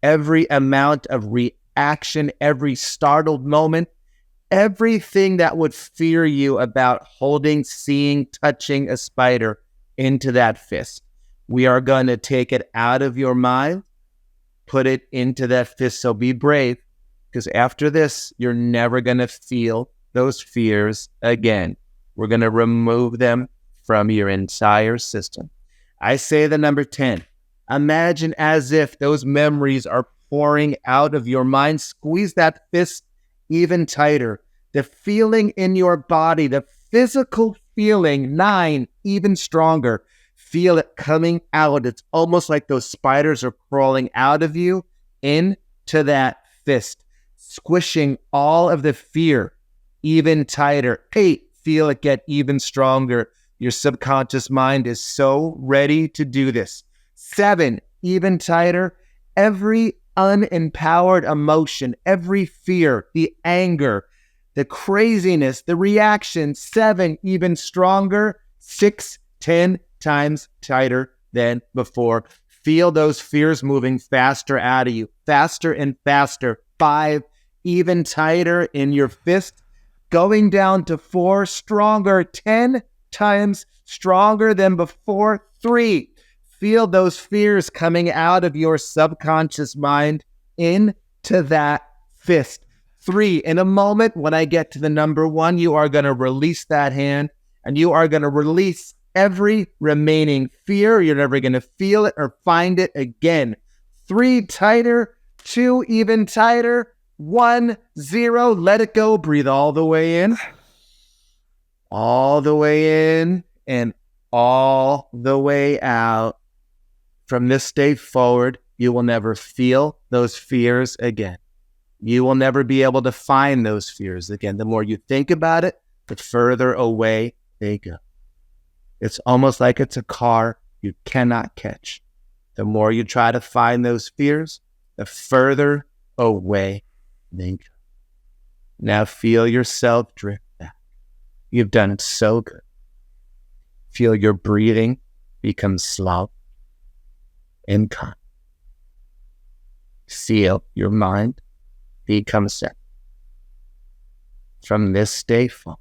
every amount of reaction, every startled moment, everything that would fear you about holding, seeing, touching a spider into that fist. We are going to take it out of your mind, put it into that fist. So be brave, because after this, you're never going to feel those fears again. We're going to remove them from your entire system. I say the number 10. Imagine as if those memories are pouring out of your mind. Squeeze that fist even tighter. The feeling in your body, the physical feeling, 9, even stronger. Feel it coming out. It's almost like those spiders are crawling out of you into that fist, squishing all of the fear even tighter. 8, feel it get even stronger. Your subconscious mind is so ready to do this. 7, even tighter. Every unempowered emotion, every fear, the anger, the craziness, the reaction. 7, even stronger. 6, 10 times tighter than before. Feel those fears moving faster out of you, faster and faster. 5, even tighter in your fist, going down to 4, stronger, 10 times stronger than before. 3, feel those fears coming out of your subconscious mind into that fist. 3, in a moment, when I get to the number 1, you are going to release that hand, and you are going to release every remaining fear. You're never going to feel it or find it again. 3, tighter. 2, even tighter. 1, 0, let it go. Breathe all the way in. All the way in and all the way out. From this day forward, you will never feel those fears again. You will never be able to find those fears again. The more you think about it, the further away they go. It's almost like it's a car you cannot catch. The more you try to find those fears, the further away they go. Now feel yourself drift back. You've done it so good. Feel your breathing become slow and calm. Feel your mind become set. From this day forward,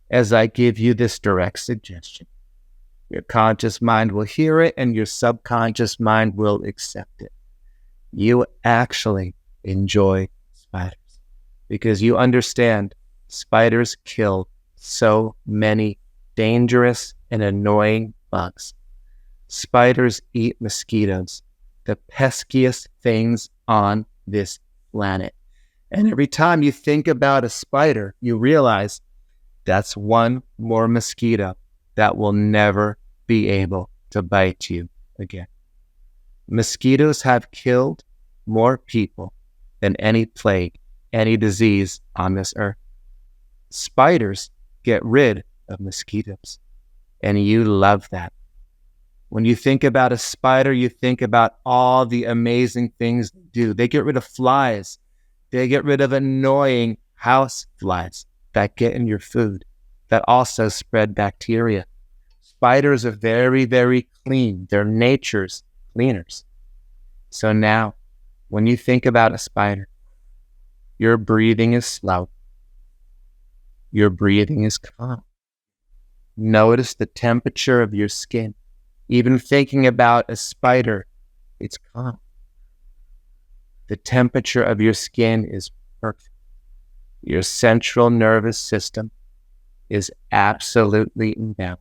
as I give you this direct suggestion. Your conscious mind will hear it and your subconscious mind will accept it. You actually enjoy spiders because you understand spiders kill so many dangerous and annoying bugs. Spiders eat mosquitoes, the peskiest things on this planet. And every time you think about a spider, you realize that's one more mosquito that will never be able to bite you again. Mosquitoes have killed more people than any plague, any disease on this earth. Spiders get rid of mosquitoes, and you love that. When you think about a spider, you think about all the amazing things they do. They get rid of flies. They get rid of annoying house flies that get in your food, that also spread bacteria. Spiders are very, very clean. They're nature's cleaners. So now, when you think about a spider, your breathing is slow. Your breathing is calm. Notice the temperature of your skin. Even thinking about a spider, it's calm. The temperature of your skin is perfect. Your central nervous system is absolutely in balance.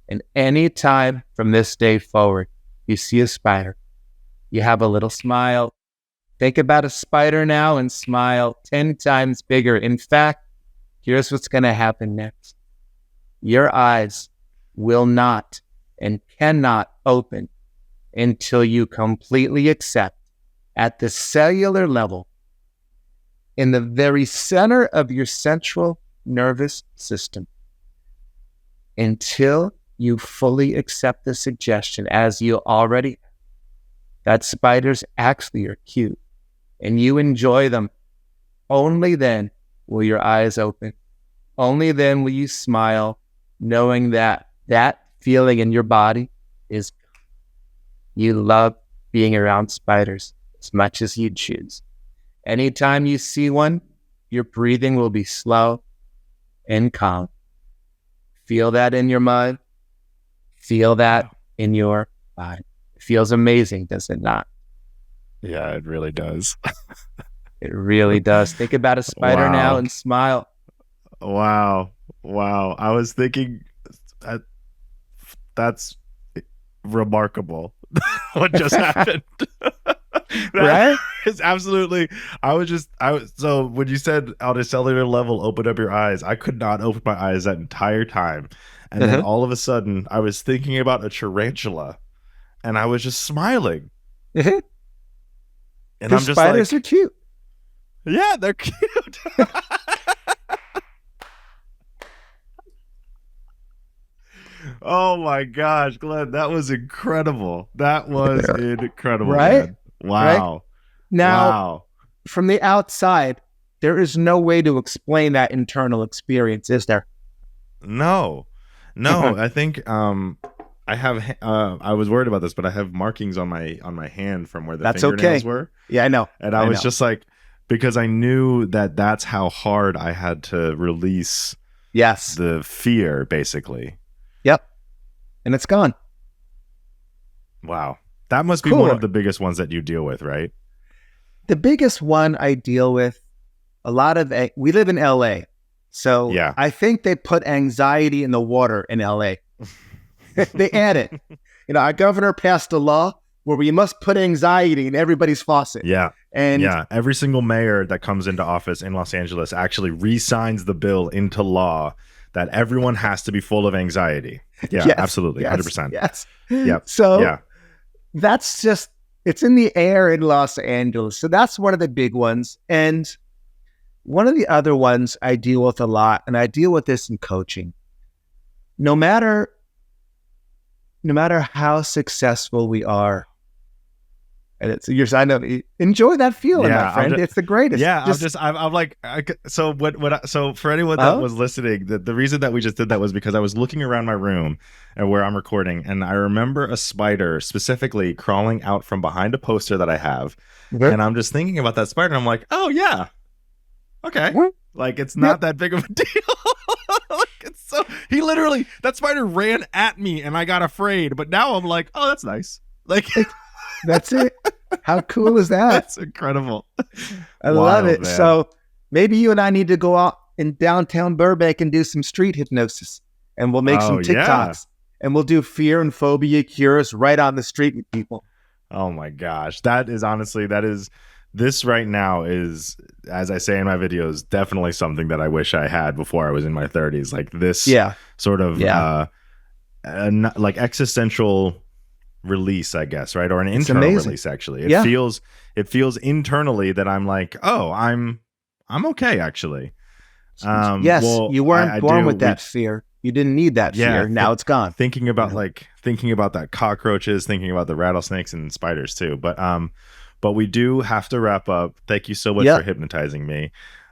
And any time from this day forward, you see a spider, you have a little smile. Think about a spider now and smile 10 times bigger. In fact, here's what's going to happen next. Your eyes will not and cannot open until you completely accept at the cellular level, in the very center of your central nervous system, until you fully accept the suggestion, as you already have, that spiders actually are cute and you enjoy them. Only then will your eyes open. Only then will you smile, knowing that that feeling in your body is you love being around spiders as much as you choose. Anytime you see one, your breathing will be slow and calm. Feel that in your mind. Feel that in your body. It feels amazing, does it not? Yeah, it really does. It really does. Think about a spider now and smile. Wow. I was thinking that's remarkable what just happened. Right? It's absolutely. So when you said on a cellular level, open up your eyes, I could not open my eyes that entire time. And then all of a sudden, I was thinking about a tarantula and I was just smiling. And I'm just spiders like, are cute. Yeah, they're cute. Oh my gosh, Glenn, that was incredible. That was incredible, right? Man. Wow. Right? Now, from the outside, there is no way to explain that internal experience, is there? No. I think I have. I was worried about this, but I have markings on my hand from where the fingernails were. Yeah, I know. And I was just like, because I knew that's how hard I had to release. Yes. The fear, basically. Yep. And it's gone. Wow. That must be one of the biggest ones that you deal with, right? The biggest one I deal with, we live in LA. So yeah. I think they put anxiety in the water in LA. They add it. Our governor passed a law where we must put anxiety in everybody's faucet. Yeah. And every single mayor that comes into office in Los Angeles actually re-signs the bill into law that everyone has to be full of anxiety. Yeah, yes, absolutely. 100%. Yes. Yep. So that's just, it's in the air in Los Angeles. So that's one of the big ones. And one of the other ones I deal with a lot, and I deal with this in coaching. No matter how successul we are, and I know, enjoy that feeling, my friend. It's the greatest. Yeah, I'm like, so for anyone that was listening, the reason that we just did that was because I was looking around my room and where I'm recording, and I remember a spider specifically crawling out from behind a poster that I have, and I'm just thinking about that spider, and I'm like, oh yeah, okay, like it's not that big of a deal. He literally, that spider ran at me and I got afraid, but now I'm like, oh, that's nice. Like, that's it. How cool is that? That's incredible. I love it. Man. So maybe you and I need to go out in downtown Burbank and do some street hypnosis, and we'll make some TikToks, and we'll do fear and phobia cures right on the street with people. Oh my gosh. This right now is, as I say in my videos, definitely something that I wish I had before I was in my 30s. Like this sort of like existential release, I guess, right? Or an internal release, actually. It feels internally that I'm like, oh, I'm okay, actually. Yes, you weren't born with that fear. You didn't need that fear. Now it's gone. Thinking about that cockroaches, thinking about the rattlesnakes and spiders too. But we do have to wrap up. Thank you so much for hypnotizing me.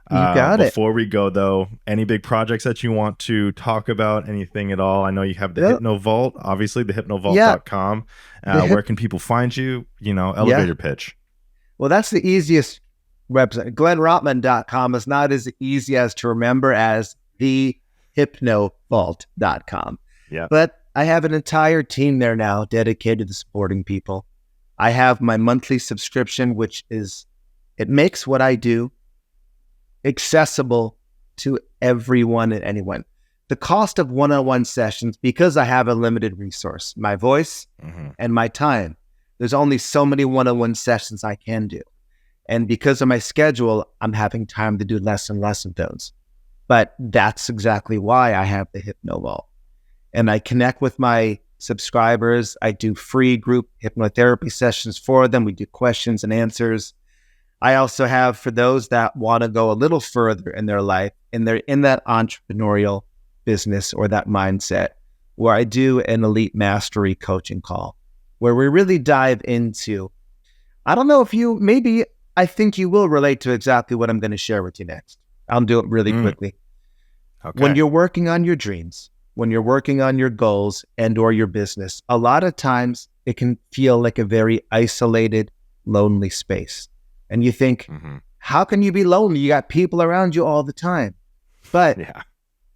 You got it. Before we go, though, any big projects that you want to talk about? Anything at all? I know you have the Hypno Vault, obviously, the hypnovault.com. Where can people find you? Elevator pitch. Well, that's the easiest website. GlennRottman.com is not as easy as to remember as the hypnovault.com. Yeah. But I have an entire team there now dedicated to supporting people. I have my monthly subscription, it makes what I do accessible to everyone and anyone. The cost of one-on-one sessions, because I have a limited resource, my voice and my time, there's only so many one-on-one sessions I can do. And because of my schedule, I'm having time to do less and less of those. But that's exactly why I have the Hypno Vault. And I connect with my subscribers. I do free group hypnotherapy sessions for them. We do questions and answers. I also have, for those that want to go a little further in their life, and they're in that entrepreneurial business or that mindset, where I do an elite mastery coaching call, where we really dive into, I don't know if I think you will relate to exactly what I'm going to share with you next. I'll do it really quickly. Okay. When you're working on your dreams, when you're working on your goals and or your business, a lot of times it can feel like a very isolated, lonely space. And you think, how can you be lonely? You got people around you all the time. But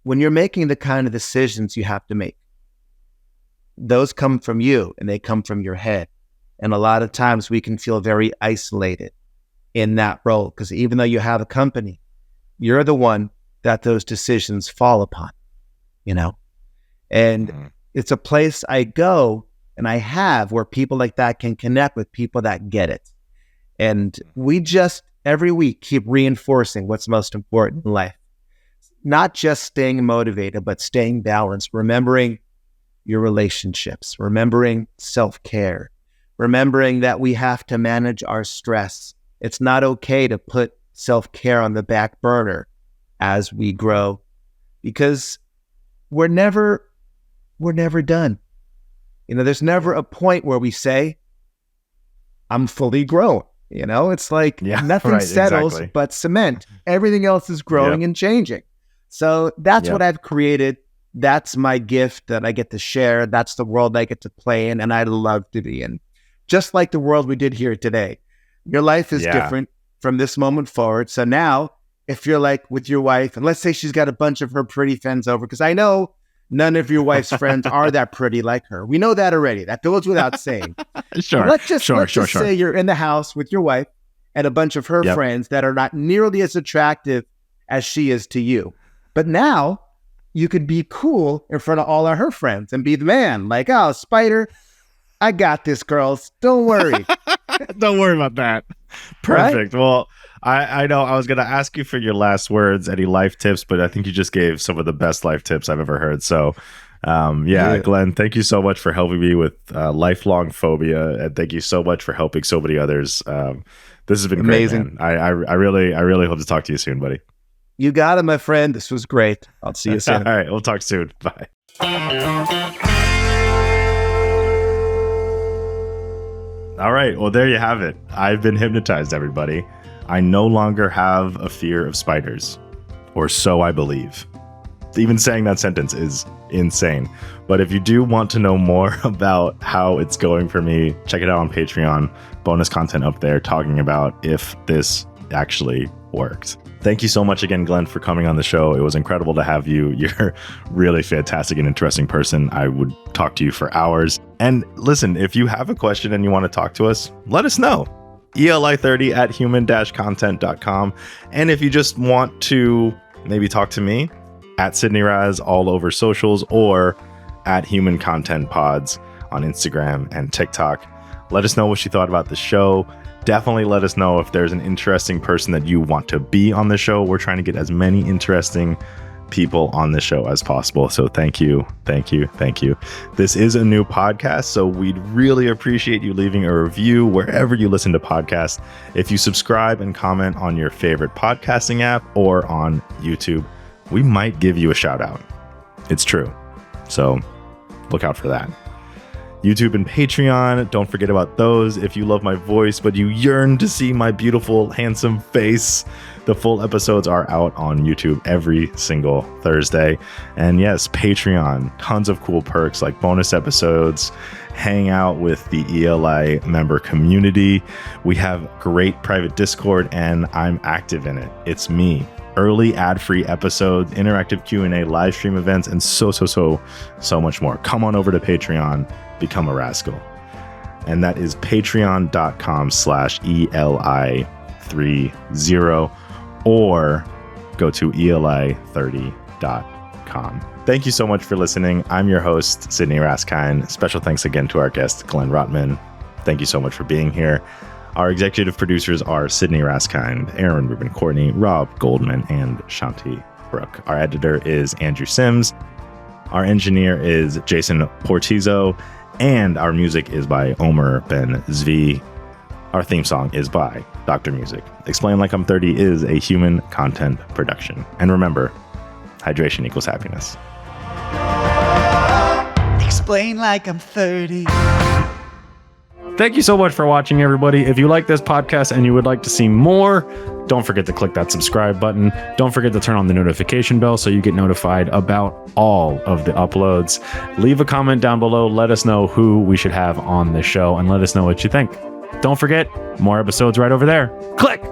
when you're making the kind of decisions you have to make, those come from you and they come from your head. And a lot of times we can feel very isolated in that role, because even though you have a company, you're the one that those decisions fall upon, And it's a place I go and I have where people like that can connect with people that get it. And we just every week keep reinforcing what's most important in life. Not just staying motivated, but staying balanced, remembering your relationships, remembering self-care, remembering that we have to manage our stress. It's not okay to put self-care on the back burner as we grow, because we're never done. There's never a point where we say, I'm fully grown. It's like nothing settles but cement. Everything else is growing and changing. So that's what I've created. That's my gift that I get to share. That's the world I get to play in, and I love to be in. Just like the world we did here today. Your life is different from this moment forward. So now, if you're like with your wife, and let's say she's got a bunch of her pretty friends over, because I know none of your wife's friends are that pretty like her. We know that already. That goes without saying. Sure. Let's just say you're in the house with your wife and a bunch of her friends that are not nearly as attractive as she is to you. But now you could be cool in front of all of her friends and be the man. Like, oh, Spider, I got this, girls. Don't worry. Don't worry about that. Perfect. Right? Well, I know I was going to ask you for your last words, any life tips, but I think you just gave some of the best life tips I've ever heard. So, Glenn, thank you so much for helping me with lifelong phobia. And thank you so much for helping so many others. This has been amazing. Great, man. I really hope to talk to you soon, buddy. You got it, my friend. This was great. I'll see you soon. All right. We'll talk soon. Bye. All right. Well, there you have it. I've been hypnotized, everybody. I no longer have a fear of spiders, or so I believe. Even saying that sentence is insane. But if you do want to know more about how it's going for me, check it out on Patreon. Bonus content up there talking about if this actually worked. Thank you so much again, Glenn, for coming on the show. It was incredible to have you. You're really fantastic and interesting person. I would talk to you for hours. And listen, if you have a question and you want to talk to us, let us know. eli30@human-content.com. And if you just want to maybe talk to me, at sidneyraz all over socials, or at Human Content Pods on Instagram and TikTok. Let us know what you thought about the show. Definitely let us know if there's an interesting person that you want to be on the show. We're trying to get as many interesting people on the show as possible. So thank you. This is a new podcast, so we'd really appreciate you leaving a review wherever you listen to podcasts. If you subscribe and comment on your favorite podcasting app or on YouTube, we might give you a shout out. It's true. So look out for that. YouTube and Patreon, don't forget about those. If you love my voice, but you yearn to see my beautiful, handsome face, the full episodes are out on YouTube every single Thursday. And yes, Patreon, tons of cool perks like bonus episodes, hang out with the ELI member community. We have great private Discord, and I'm active in it. It's me. Early ad-free episodes, interactive Q&A, live stream events, and so much more. Come on over to Patreon, become a rascal. And that is patreon.com/ELI30, or go to eli30.com. Thank you so much for listening. I'm your host, Sidney Raskine. Special thanks again to our guest, Glenn Rottman. Thank you so much for being here. Our executive producers are Sidney Raskind, Aaron Rubin Courtney, Rob Goldman, and Shanti Brooke. Our editor is Andrew Sims. Our engineer is Jason Portizo, and our music is by Omer Ben Zvi. Our theme song is by Dr. Music. Explain Like I'm 30 is a human content production. And remember, hydration equals happiness. Explain like I'm 30. Thank you so much for watching, everybody. If you like this podcast and you would like to see more, don't forget to click that subscribe button. Don't forget to turn on the notification bell so you get notified about all of the uploads. Leave a comment down below. Let us know who we should have on the show, and let us know what you think. Don't forget, more episodes right over there. Click!